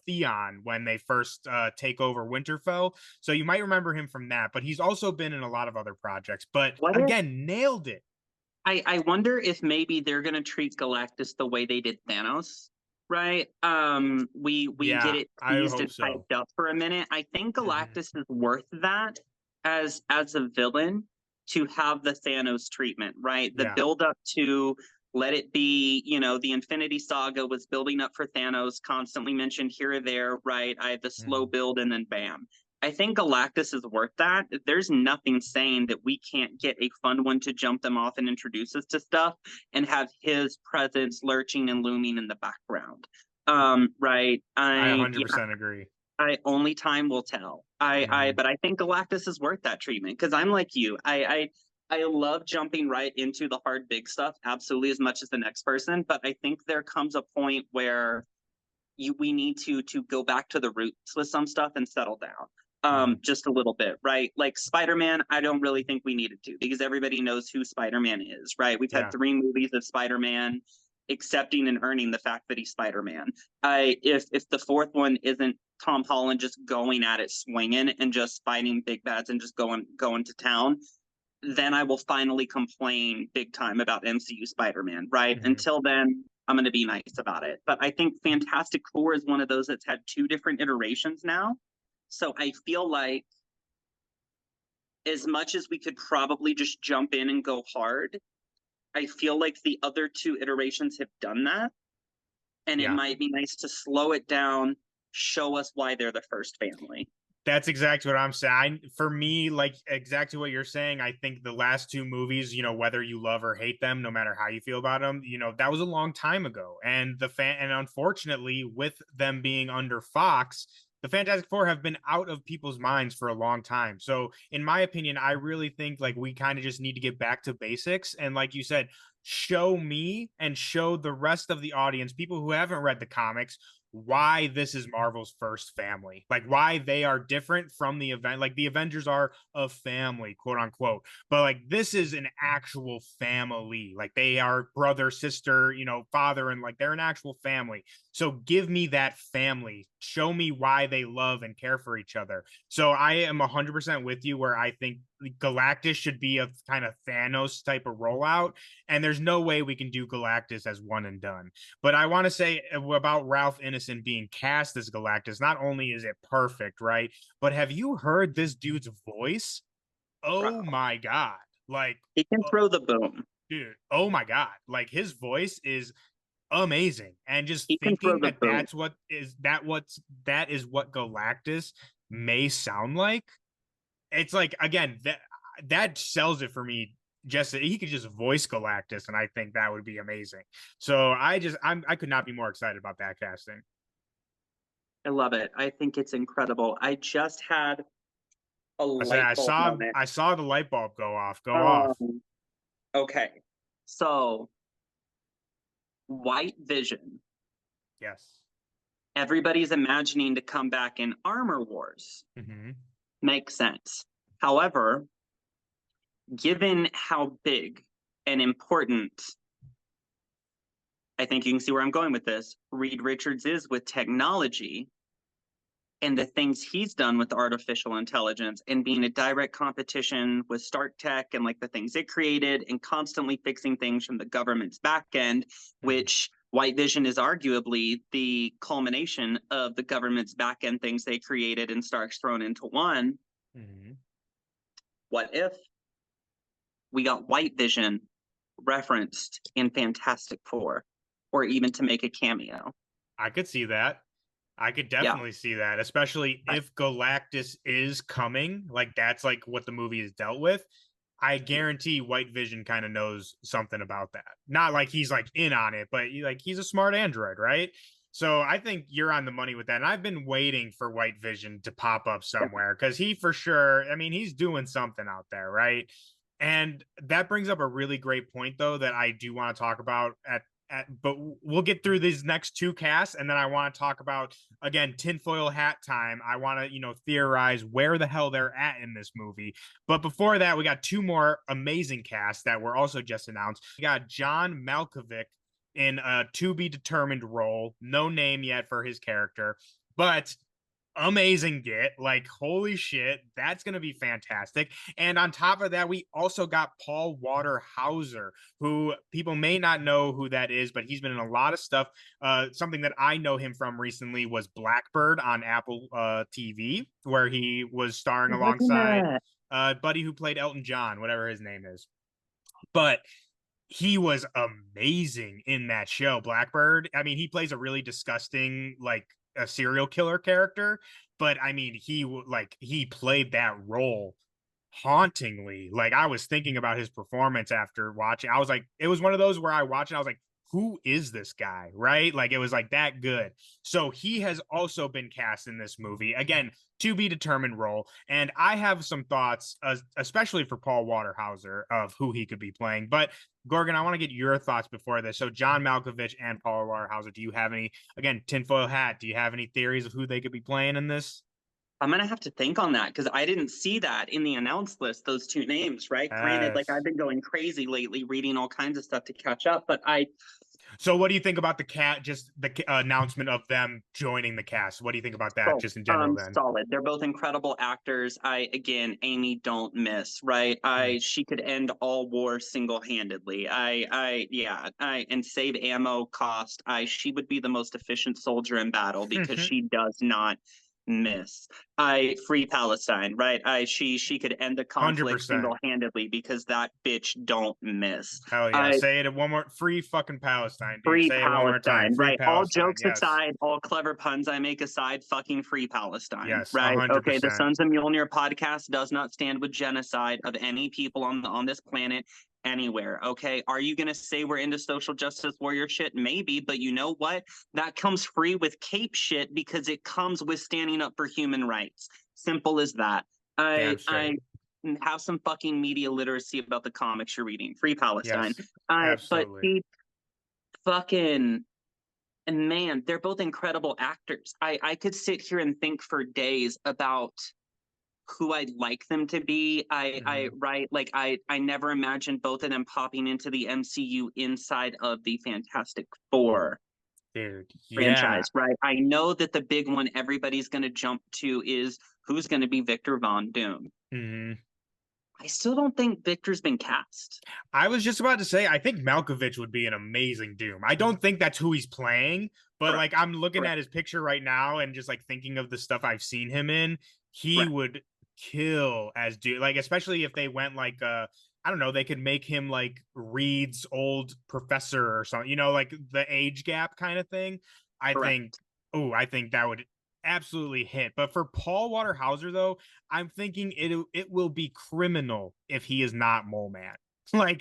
Theon when they first take over Winterfell. So you might remember him from that, but he's also been in a lot of other projects. But again, nailed it. I wonder if maybe they're going to treat Galactus the way they did Thanos. Right. We get it teased and hyped up for a minute. I think Galactus is worth that as a villain to have the Thanos treatment, right? The build up to let it be, the Infinity Saga was building up for Thanos, constantly mentioned here or there, right? I have the slow build and then bam. I think Galactus is worth that. There's nothing saying that we can't get a fun one to jump them off and introduce us to stuff and have his presence lurching and looming in the background. Right. I 100% agree. Only time will tell. But I think Galactus is worth that treatment because I'm like you. I love jumping right into the hard, big stuff, absolutely, as much as the next person. But I think there comes a point where we need to go back to the roots with some stuff and settle down. Just a little bit, right? Like Spider-Man, I don't really think we needed to because everybody knows who Spider-Man is, right? We've had 3 movies of Spider-Man accepting and earning the fact that he's Spider-Man. If the 4th one isn't Tom Holland just going at it, swinging and just fighting big bads and just going to town, then I will finally complain big time about MCU Spider-Man, right? Until then, I'm going to be nice about it. But I think Fantastic Four is one of those that's had 2 different iterations now. So I feel like as much as we could probably just jump in and go hard, I feel like the other 2 iterations have done that. And it might be nice to slow it down, show us why they're the first family. That's exactly what I'm saying. For me, like exactly what you're saying, I think the last 2 movies, whether you love or hate them, no matter how you feel about them, that was a long time ago. And and unfortunately, with them being under Fox, the Fantastic Four have been out of people's minds for a long time. So in my opinion, I really think like we kind of just need to get back to basics. And like you said, show me and show the rest of the audience, people who haven't read the comics, why this is Marvel's first family, like why they are different from the event. Like the Avengers are a family, quote unquote, but like this is an actual family. Like they are brother, sister, father, and like they're an actual family. So give me that family. Show me why they love and care for each other. So I am 100% with you where I think Galactus should be a kind of Thanos type of rollout. And there's no way we can do Galactus as one and done. But I want to say about Ralph Ineson being cast as Galactus, not only is it perfect, right? But have you heard this dude's voice? Oh my God. Like he can throw the boom. Dude, oh my God. Like his voice is amazing. And just he thinking that that is what Galactus may sound like. It's like, again, that sells it for me. Just he could just voice Galactus, and I think that would be amazing. So I could not be more excited about that casting. I love it. I think it's incredible. I just had a light bulb moment. I saw the light bulb go off. Okay. So White Vision. Yes. Everybody's imagining to come back in Armor Wars. Mm-hmm. Makes sense. However, given how big and important, I think you can see where I'm going with this, Reed Richards is with technology and the things he's done with artificial intelligence and being a direct competition with Stark Tech and like the things it created and constantly fixing things from the government's back end, which White Vision is arguably the culmination of the government's back end things they created and Stark's thrown into one. Mm-hmm. What if we got White Vision referenced in Fantastic Four, or even to make a cameo? I could see that. I could definitely see that, especially if Galactus is coming. Like that's like what the movie has dealt with. I guarantee White Vision kind of knows something about that. Not like he's like in on it, but like he's a smart android, right? So I think you're on the money with that. And I've been waiting for White Vision to pop up somewhere because he for sure, I mean, he's doing something out there, right? And that brings up a really great point, though, that I do want to talk about but we'll get through these next two casts, and then I want to talk about, again, tinfoil hat time. I want to, theorize where the hell they're at in this movie. But before that, we got two more amazing casts that were also just announced. We got John Malkovich in a to-be-determined role. No name yet for his character, but amazing get. Like, holy shit, that's going to be fantastic. And on top of that, we also got Paul Walter Hauser, who people may not know who that is, but he's been in a lot of stuff. Something that I know him from recently was Blackbird on Apple TV, where he was starring alongside buddy who played Elton John, whatever his name is. But he was amazing in that show, Blackbird. I mean, he plays a really disgusting, like, a serial killer character, but I mean, he played that role hauntingly. Like, I was thinking about his performance after watching. I was like, it was one of those where I watched it, I was like, who is this guy, right? Like, it was like that good. So he has also been cast in this movie, again, to be determined role. And I have some thoughts, especially for Paul Walter Hauser, of who he could be playing. But Gorgon, I want to get your thoughts before this. So John Malkovich and Paul Walter Hauser, do you have any, again, tinfoil hat, do you have any theories of who they could be playing in this? I'm going to have to think on that because I didn't see that in the announced list, those two names, right? Granted, like I've been going crazy lately, reading all kinds of stuff to catch up, but So what do you think about just the announcement of them joining the cast? What do you think about that just in general then? Solid. They're both incredible actors. Amy don't miss, right? She could end all war single-handedly. And save ammo cost. She would be the most efficient soldier in battle because she does not miss. Free Palestine, right? She could end the conflict 100%. Single-handedly because that bitch don't miss. Hell yeah! Say it one more. Free fucking Palestine. Dude. Free Say Palestine, it one more time. Free right? Palestine, All jokes aside, all clever puns I make aside, fucking free Palestine. Yes, right? 100%. Okay, the Sons of Mjolnir podcast does not stand with genocide of any people on this planet. Anywhere. Okay, are you gonna say we're into social justice warrior shit? Maybe, but you know what, that comes free with cape shit because it comes with standing up for human rights. Simple as that. I have some fucking media literacy about the comics you're reading. Free Palestine. Yes, But absolutely. fucking, and man, they're both incredible actors. I could sit here and think for days about who I'd like them to be. I never imagined both of them popping into the MCU inside of the Fantastic Four franchise, right? I know that the big one everybody's going to jump to is who's going to be Victor Von Doom. I still don't think Victor's been cast. I was just about to say, I think Malkovich would be an amazing Doom. I don't think that's who he's playing, but like I'm looking at his picture right now and just like thinking of the stuff I've seen him in, he would kill as Doom. Like, especially if they went like I don't know, they could make him like Reed's old professor or something, like the age gap kind of thing. I think that would absolutely hit. But for Paul Walter Hauser, though, I'm thinking it will be criminal if he is not Mole Man. I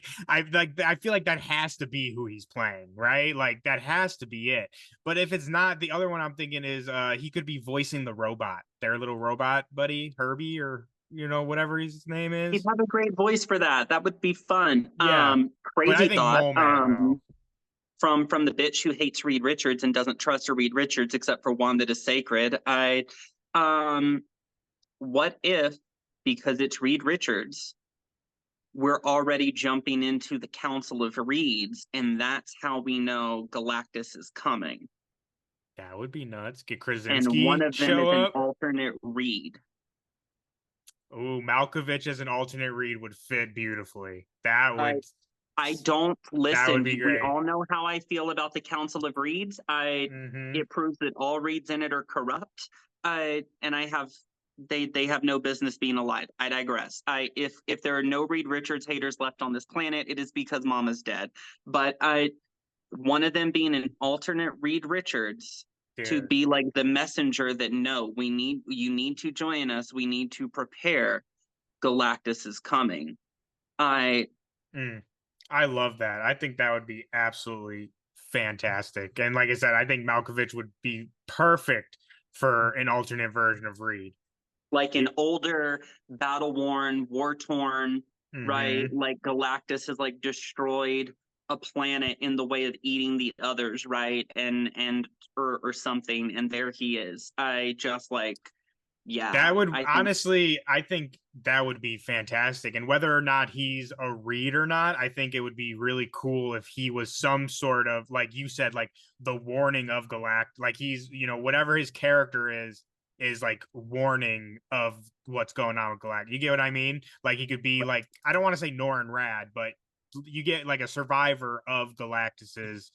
feel like that has to be who he's playing, right? Like that has to be it. But if it's not, the other one I'm thinking is he could be voicing the robot, their little robot buddy, Herbie, or whatever his name He'd is. have a great voice for that. That would be fun. Yeah. But I Crazy think thought. Mole Man though. From the bitch who hates Reed Richards and doesn't trust a Reed Richards except for one that is sacred. What if, because it's Reed Richards, we're already jumping into the Council of Reeds, and that's how we know Galactus is coming. That would be nuts. Get And one Krasinski of them show is an up. alternate Reed. Ooh, Malkovich as an alternate Reed would fit beautifully. That would. I don't listen. That would be We great. all know how I feel about the Council of Reeds. It proves that all Reeds in it are corrupt. And they have no business being alive. I digress. If there are no Reed Richards haters left on this planet, it is because Mama's dead. But one of them being an alternate Reed Richards to be like the messenger that you need to join us. We need to prepare. Galactus is coming. I love that. I think that would be absolutely fantastic. And like I said, I think Malkovich would be perfect for an alternate version of Reed. Like an older, battle-worn, war-torn, right? Like Galactus has like destroyed a planet in the way of eating the others, right? Or something, and there he is. That would I think that would be fantastic. And whether or not he's a Reed or not, I think it would be really cool if he was some sort of, like you said, like the warning of Galactus. Like he's, whatever his character is like warning of what's going on with Galactus. You get what I mean? Like he could be like, I don't want to say Norrin Rad, but you get like a survivor of Galactus's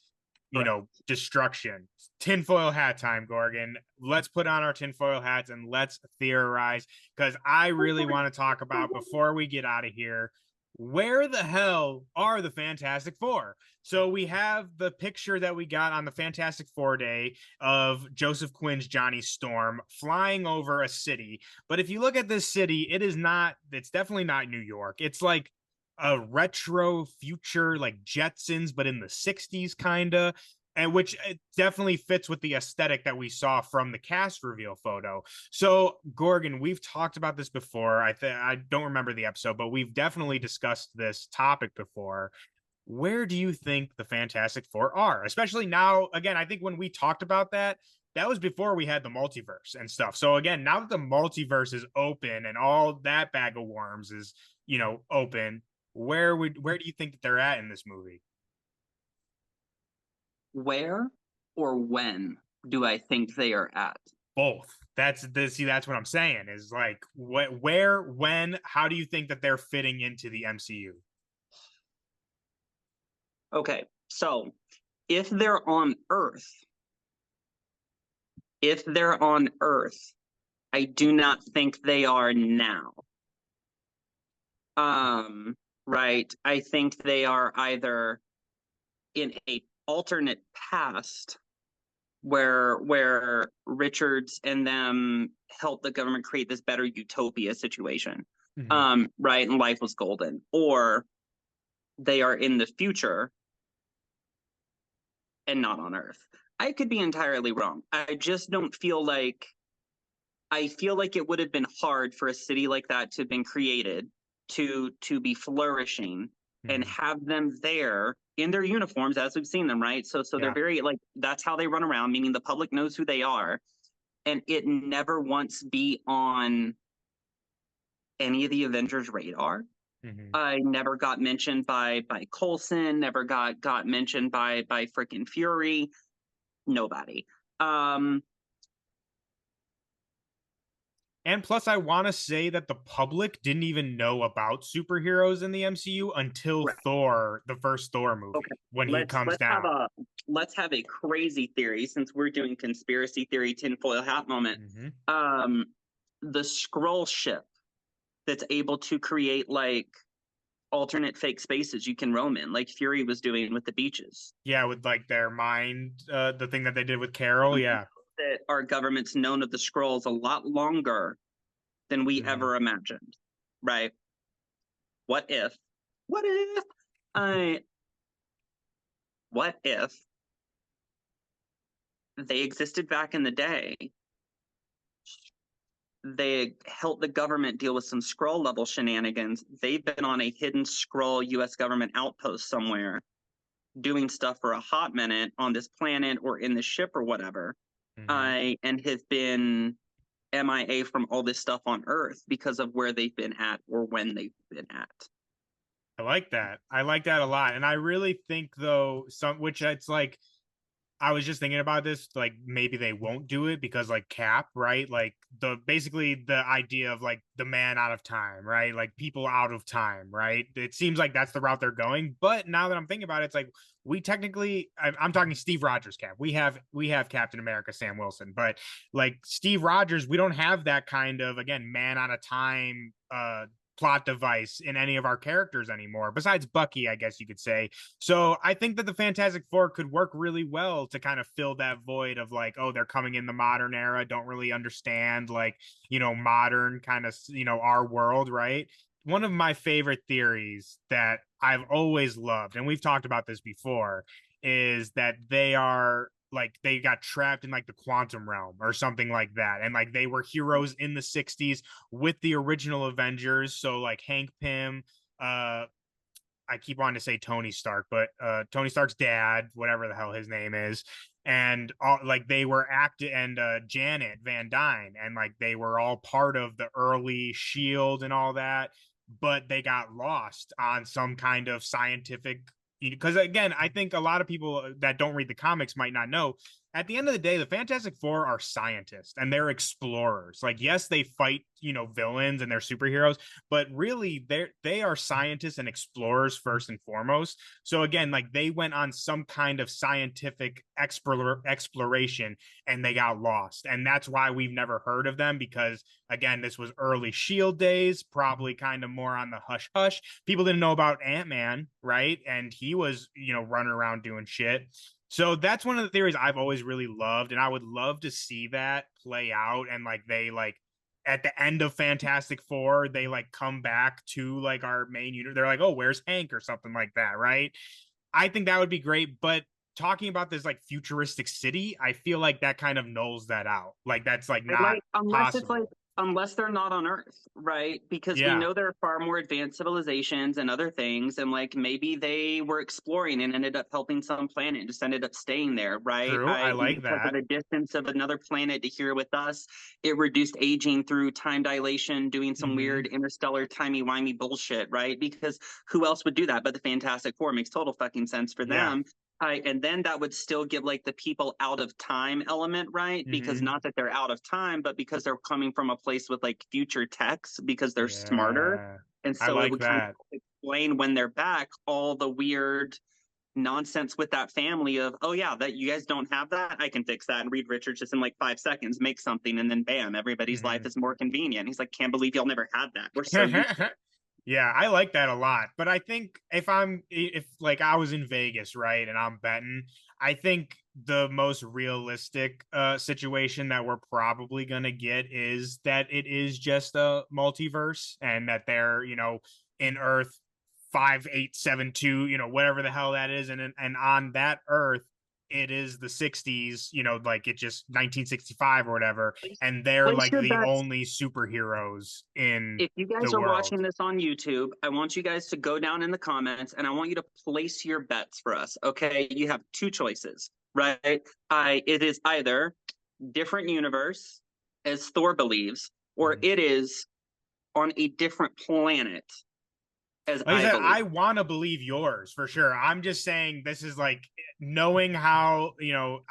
destruction. Tinfoil hat time, Gorgon. Let's put on our tinfoil hats and let's theorize, because I really want to talk about, before we get out of here, where the hell are the Fantastic Four? So we have the picture that we got on the Fantastic Four day of Joseph Quinn's Johnny Storm flying over a city. But if you look at this city, it's definitely not New York. It's like a retro future, like Jetsons, but in the 60s kind of, and which it definitely fits with the aesthetic that we saw from the cast reveal photo. So Gorgon, we've talked about this before. I don't remember the episode, but we've definitely discussed this topic before. Where do you think the Fantastic Four are? Especially now, again, I think when we talked about that was before we had the multiverse and stuff. So again, now that the multiverse is open and all that bag of worms is, open, where do you think that they're at in this movie? Where or when do I think they are at? Both. That's what I'm saying, is like where, when, how do you think that they're fitting into the MCU? Okay, so if they're on Earth, I do not think they are now. Right. I think they are either in a alternate past where Richards and them helped the government create this better utopia situation. Right, and life was golden. Or they are in the future and not on Earth. I could be entirely wrong. I just don't feel like it would have been hard for a city like that to have been created to be flourishing and have them there in their uniforms as we've seen them, right? So they're very, like, that's how they run around, meaning the public knows who they are, and it never once be on any of the Avengers' radar. I never got mentioned by Coulson, never got mentioned by freaking Fury, nobody. And plus, I want to say that the public didn't even know about superheroes in the MCU until Thor, the first Thor movie, when he comes down. Let's have a crazy theory, since we're doing conspiracy theory tinfoil hat moment. The Skrull ship that's able to create like alternate fake spaces you can roam in, like Fury was doing with the beaches. Yeah, with like their mind, the thing that they did with Carol. Yeah. that our government's known of the scrolls a lot longer than we ever imagined, right? What if I what if they existed back in the day? They helped the government deal with some scroll level shenanigans. They've been on a hidden scroll US government outpost somewhere doing stuff for a hot minute on this planet or in the ship or whatever. And have been MIA from all this stuff on Earth because of where they've been at or when they've been at. I like that. I like that a lot. And I really think though, which it's like, I was just thinking about this, like maybe they won't do it because like Cap, right? Like basically the idea of like the man out of time, right? Like people out of time, right? It seems like that's the route they're going. But now that I'm thinking about it, it's like we technically, I'm talking Steve Rogers Cap. We have Captain America, Sam Wilson, but like Steve Rogers, we don't have that kind of, again, man out of time plot device in any of our characters anymore, besides Bucky, I guess you could say. So I think that the Fantastic Four could work really well to kind of fill that void of like, oh, they're coming in the modern era, don't really understand like, modern kind of, our world, right? One of my favorite theories that I've always loved, and we've talked about this before, is that they are like they got trapped in like the quantum realm or something like that, and like they were heroes in the 60s with the original Avengers. So like Hank Pym, I keep wanting to say Tony Stark, but Tony Stark's dad, whatever the hell his name is, and all, like they were active, and Janet Van Dyne, and like they were all part of the early Shield and all that, but they got lost on some kind of scientific, because again, I think a lot of people that don't read the comics might not know, at the end of the day, the Fantastic Four are scientists and they're explorers. Like, yes, they fight, villains and they're superheroes, but really they are scientists and explorers first and foremost. So again, like they went on some kind of scientific exploration and they got lost. And that's why we've never heard of them, because again, this was early Shield days, probably kind of more on the hush hush. People didn't know about Ant-Man, right? And he was, running around doing shit. So that's one of the theories I've always really loved, and I would love to see that play out. And like they like at the end of Fantastic Four, they like come back to like our main unit. They're like, "Oh, where's Hank?" or something like that, right? I think that would be great. But talking about this like futuristic city, I feel like that kind of nulls that out. Like that's like not possible. Unless they're not on Earth, right? Because we know there are far more advanced civilizations and other things, and like maybe they were exploring and ended up helping some planet and just ended up staying there, right? True, I like because that. of the distance of another planet to here with us, it reduced aging through time dilation, doing some weird interstellar timey-wimey bullshit, right? Because who else would do that but the Fantastic Four? Makes total fucking sense for them. And then that would still give like the people out of time element, right? Because not that they're out of time, but because they're coming from a place with like future techs because they're smarter. And so like it would kind of explain when they're back all the weird nonsense with that family of, oh yeah, that you guys don't have that. I can fix that. And Reed Richards just in like 5 seconds make something, and then bam, everybody's life is more convenient. He's like, can't believe y'all never had that. We're so used to it. Yeah, I like that a lot. But I think if like I was in Vegas, right, and I'm betting, I think the most realistic situation that we're probably gonna get is that it is just a multiverse, and that they're, in Earth 5872, whatever the hell that is, and on that Earth it is the 60s, like it just 1965 or whatever, and they're like the only superheroes in. If you guys are watching this on YouTube, I want you guys to go down in the comments and I want you to place your bets for us. Okay, you have 2 choices, right? It is either different universe, as Thor believes, or it is on a different planet, as like I said, I want to believe yours for sure. I'm just saying this is like knowing how,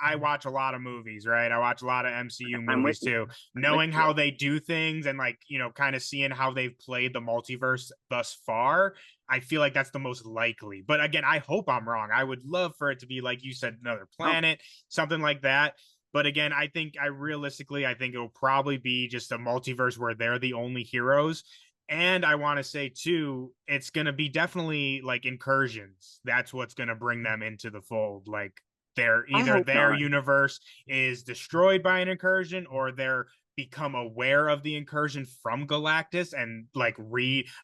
I watch a lot of movies, right? I watch a lot of MCU movies too. Knowing how they do things and like, kind of seeing how they've played the multiverse thus far, I feel like that's the most likely. But again, I hope I'm wrong. I would love for it to be, like you said, another planet, something like that. But again, I think it'll probably be just a multiverse where they're the only heroes. And I want to say too, it's going to be definitely like incursions. That's what's going to bring them into the fold. Like They're I either hope their not. universe is destroyed by an incursion, or they're become aware of the incursion from Galactus and like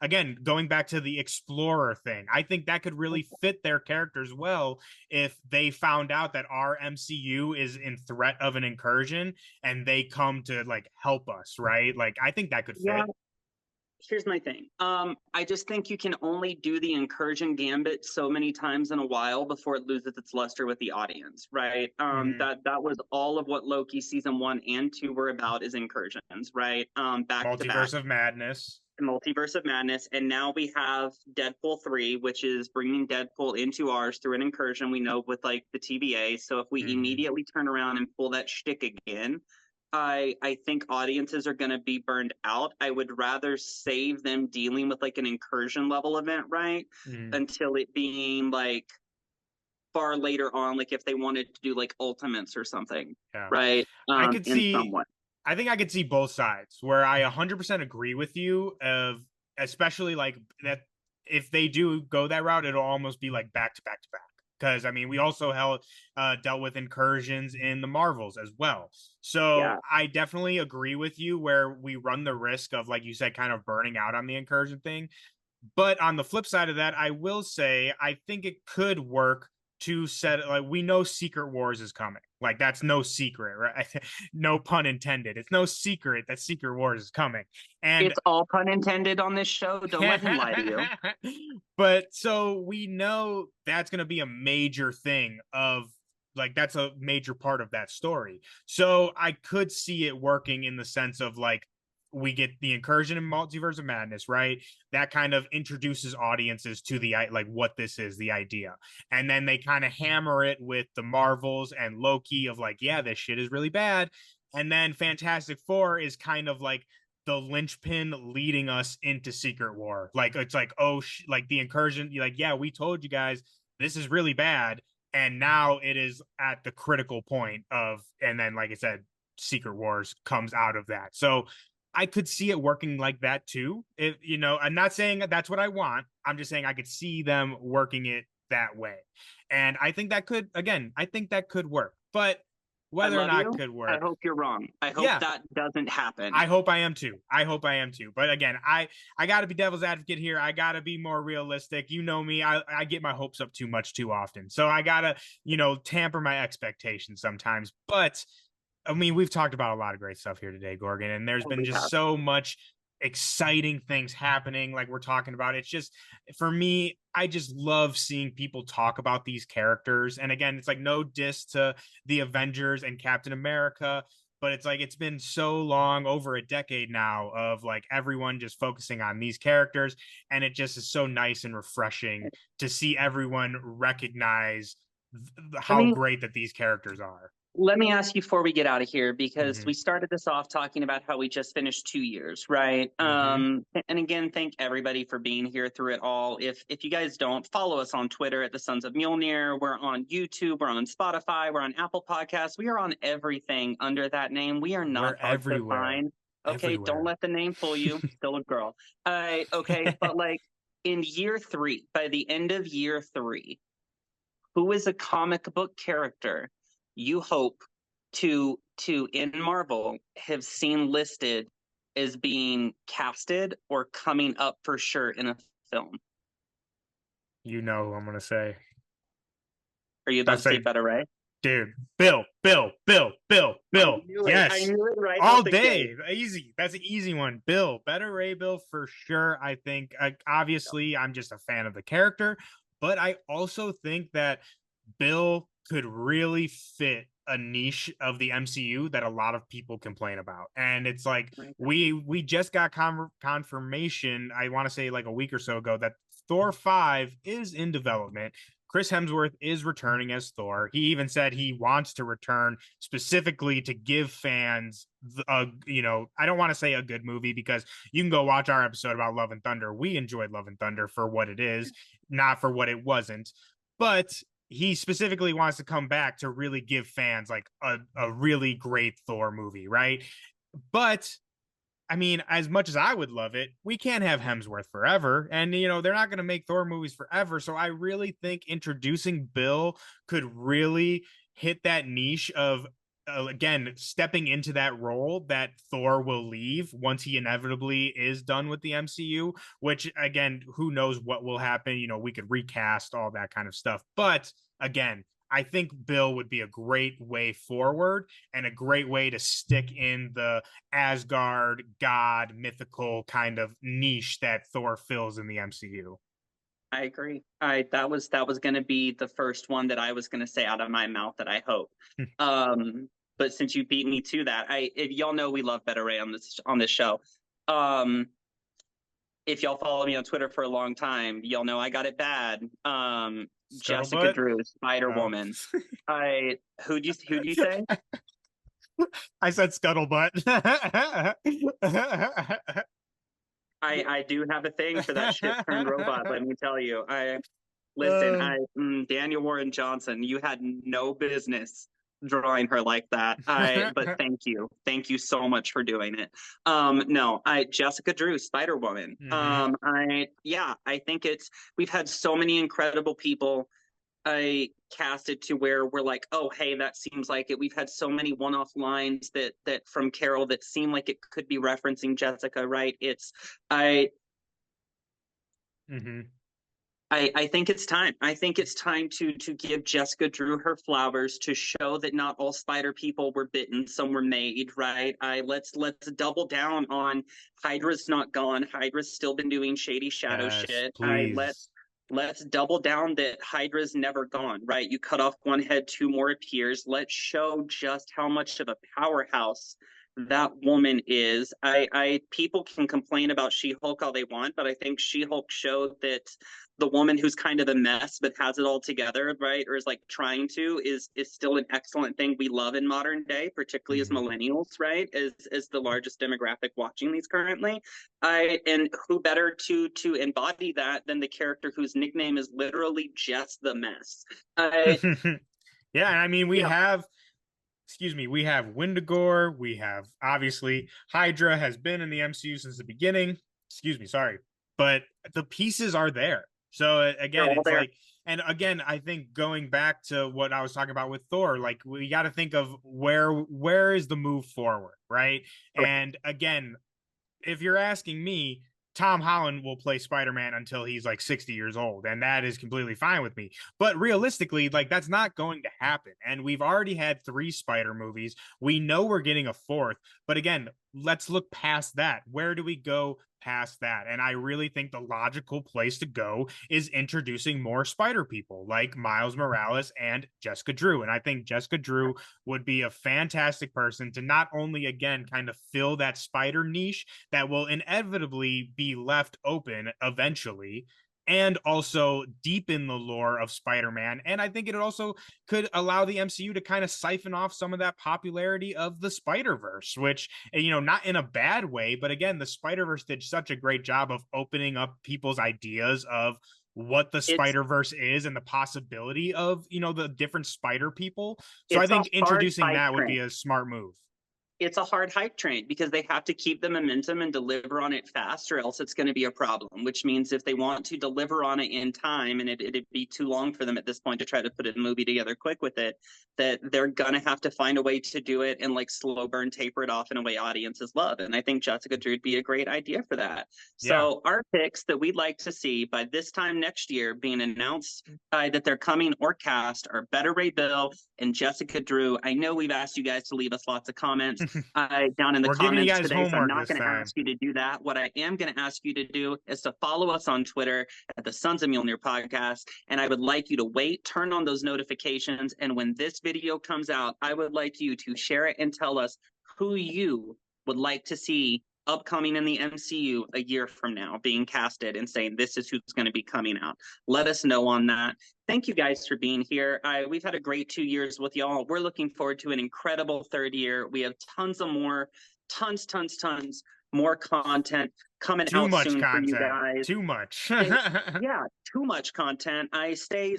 again going back to the explorer thing. I think that could really fit their characters well if they found out that our MCU is in threat of an incursion and they come to like help us, right? Like I think that could Yeah. fit. Here's my thing. I just think you can only do the incursion gambit so many times in a while before it loses its luster with the audience, right? Mhm. That was all of what Loki season 1 and 2 were about, is incursions, right? Back to back. Multiverse of Madness. Multiverse of Madness, and now we have Deadpool 3, which is bringing Deadpool into ours through an incursion, we know, with like the TVA. So if we Mhm. immediately turn around and pull that shtick again, I think audiences are going to be burned out. I would rather save them dealing with like an incursion level event, right? Mhm. Until it being like far later on, like if they wanted to do like Ultimates or something, Yeah. right? I could In see some way. I think I could see both sides where I 100% agree with you of especially like that if they do go that route, it'll almost be like back to back to back. Because I mean, we also dealt with incursions in the Marvels as well. So Yeah. I definitely agree with you where we run the risk of, like you said, kind of burning out on the incursion thing. But on the flip side of that, I will say I think it could work to set like we know Secret Wars is coming. Like that's no secret, right? No pun intended. It's no secret that Secret Wars is coming. And It's all pun intended on this show. Don't let him lie to you. but so we know that's going to be a major thing of like that's a major part of that story. So I could see it working in the sense of like we get the incursion in Multiverse of Madness, right? That kind of introduces audiences to the like what this is, the idea. And then they kind of hammer it with the Marvels and Loki of like, yeah, this shit is really bad. And then Fantastic Four is kind of like the linchpin leading us into Secret War. Like it's like, oh, like the incursion, like, yeah, we told you guys this is really bad. And now it is at the critical point of, and then, like I said, Secret Wars comes out of that. So I could see it working like that too. If you know, I'm not saying that's what I want. I'm just saying I could see them working it that way. And I think that could, again, I think that could work. But I whether or love not it you. could I work, hope you're wrong. I hope yeah, that doesn't happen. I hope I am too. I hope I am too. But again, I got to be devil's advocate here. I got to be more realistic. You know me. I get my hopes up too much too often. So I got to, tamper my expectations sometimes. But I mean, we've talked about a lot of great stuff here today, Gorgon, and there's been We just have. so much exciting things happening like we're talking about. It's just for me, I just love seeing people talk about these characters. And again, it's like no diss to the Avengers and Captain America, but it's like it's been so long, over a decade now, of like everyone just focusing on these characters, and it just is so nice and refreshing to see everyone recognize how great that these characters are. Let me ask you before we get out of here, because Mhm. we started this off talking about how we just finished 2 years, right? Mhm. And again, thank everybody for being here through it all. If you guys don't follow us on Twitter at the Sons of Mjolnir, we're on YouTube, we're on Spotify, we're on Apple Podcasts, we are on everything under that name. We are We're not hard to everywhere. find. Okay, don't Everywhere. let the name fool you. Still a girl. Okay, but like in year 3, by the end of year 3, who is a comic book character you hope to in Marvel have seen listed as being casted or coming up for sure in a film? You know who I'm gonna say. Are you I about to say say, Better Ray? dude, Bill. I knew it. I Yes. knew it right All out the day. gate. Easy. That's an easy one. Bill. Better Ray Bill for sure. I think obviously I'm just a fan of the character, but I also think that Bill could really fit a niche of the MCU that a lot of people complain about. And it's like we just got confirmation, I want to say like a week or so ago, that Thor 5 is in development. Chris Hemsworth is returning as Thor. He even said he wants to return specifically to give fans I don't want to say a good movie, because you can go watch our episode about Love and Thunder. We enjoyed Love and Thunder for what it is, not for what it wasn't. But he specifically wants to come back to really give fans like a really great Thor movie, right? But I mean, as much as I would love it, we can't have Hemsworth forever. And, they're not going to make Thor movies forever. So I really think introducing Bill could really hit that niche of again stepping into that role that Thor will leave once he inevitably is done with the MCU, which again, who knows what will happen. You know, we could recast all that kind of stuff, but again, I think Bill would be a great way forward and a great way to stick in the Asgard god mythical kind of niche that Thor fills in the MCU. I agree. That was going to be the first one that I was going to say out of my mouth that I hope. But since you beat me to that, if y'all know we love Better Ray on this show. If y'all follow me on Twitter for a long time, y'all know I got it bad. Jessica Drew, Spider-Woman. Who'd you say? I said Scuttlebutt. I do have a thing for that shit turned robot, let me tell you. Daniel Warren Johnson, you had no business drawing her like that. But thank you so much for doing it. Jessica Drew, Spider-Woman. I think we've had so many incredible people casted to where we're like, oh hey, that seems like it. We've had so many one-off lines that from Carol that seem like it could be referencing Jessica, right? I think it's time. I think it's time to give Jessica Drew her flowers, to show that not all spider people were bitten, some were made, right? Let's double down on Hydra's not gone. Hydra's still been doing shady shadow shit. Let's double down that Hydra's never gone, right? You cut off one head, two more appears. Let's show just how much of a powerhouse that woman is. People can complain about She-Hulk all they want, but I think She-Hulk showed that the woman who's kind of a mess but has it all together, right, or is like trying to, is still an excellent thing we love in modern day, particularly as millennials, right, as the largest demographic watching these currently. And who better to embody that than the character whose nickname is literally just the mess. Yeah, I mean, we have Wendigo, we have, obviously, Hydra has been in the MCU since the beginning. But the pieces are there. So again, it's there. Like, and again, I think going back to what I was talking about with Thor, like we got to think of where is the move forward, right? And again, if you're asking me, Tom Holland will play Spider-Man until he's like 60 years old, and that is completely fine with me. But realistically, like that's not going to happen. And we've already had 3 Spider movies. We know we're getting a 4th, but again, let's look past that. Where do we go past that? And I really think the logical place to go is introducing more Spider people like Miles Morales and Jessica Drew. And I think Jessica Drew would be a fantastic person to not only, again, kind of fill that Spider niche that will inevitably be left open eventually, and also deepen the lore of Spider-Man. And I think it also could allow the MCU to kind of siphon off some of that popularity of the Spider-Verse, which, you know, not in a bad way, but again, the Spider-Verse did such a great job of opening up people's ideas of what the Spider-Verse is and the possibility of, you know, the different spider people. So I think introducing that would be a smart move. It's a hard hype train because they have to keep the momentum and deliver on it fast, or else it's going to be a problem, which means if they want to deliver on it in time, and it'd be too long for them at this point to try to put a movie together quick with it, that they're going to have to find a way to do it and like slow burn taper it off in a way audiences love. And I think Jessica Drew would be a great idea for that. So our picks that we'd like to see by this time next year being announced that they're coming or cast are Better Ray Bill and Jessica Drew. I know we've asked you guys to leave us lots of comments down in the comments today, so I'm not going to ask you to do that. What I am going to ask you to do is to follow us on Twitter at the Sons of Mjolnir podcast, and I would like you to turn on those notifications, and when this video comes out, I would like you to share it and tell us who you would like to see upcoming in the MCU a year from now being casted, and saying this is who's going to be coming out. Let us know on that. Thank you guys for being here. We've had a great 2 years with y'all. We're looking forward to an incredible 3rd year. We have tons more content coming out soon for you guys. Too much. Yeah, too much content. I stay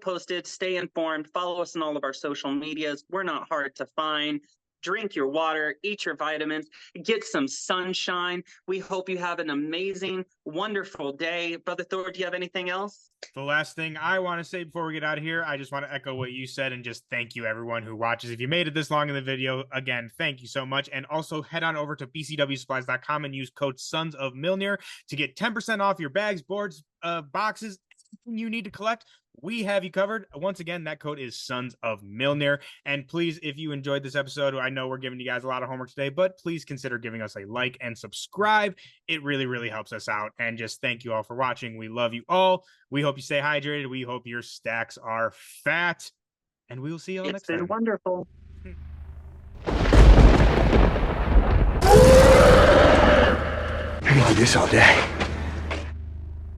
posted, stay informed. Follow us on all of our social medias. We're not hard to find. drink your water, eat your vitamins, get some sunshine. We hope you have an amazing, wonderful day. Brother Thor, do you have anything else? The last thing I want to say before we get out of here, I just want to echo what you said and just thank you everyone who watches. If you made it this long in the video, again, thank you so much. And also head on over to bcwsupplies.com and use code Sons of Mjolnir to get 10% off your bags, boards, boxes, anything you need to collect. We have you covered. Once again, that code is Sons of Mjolnir. And please, if you enjoyed this episode, I know we're giving you guys a lot of homework today, but please consider giving us a like and subscribe. It really, really helps us out. And just thank you all for watching. We love you all. We hope you stay hydrated. We hope your stacks are fat. And we will see you all next time. It's been wonderful. I can do this all day.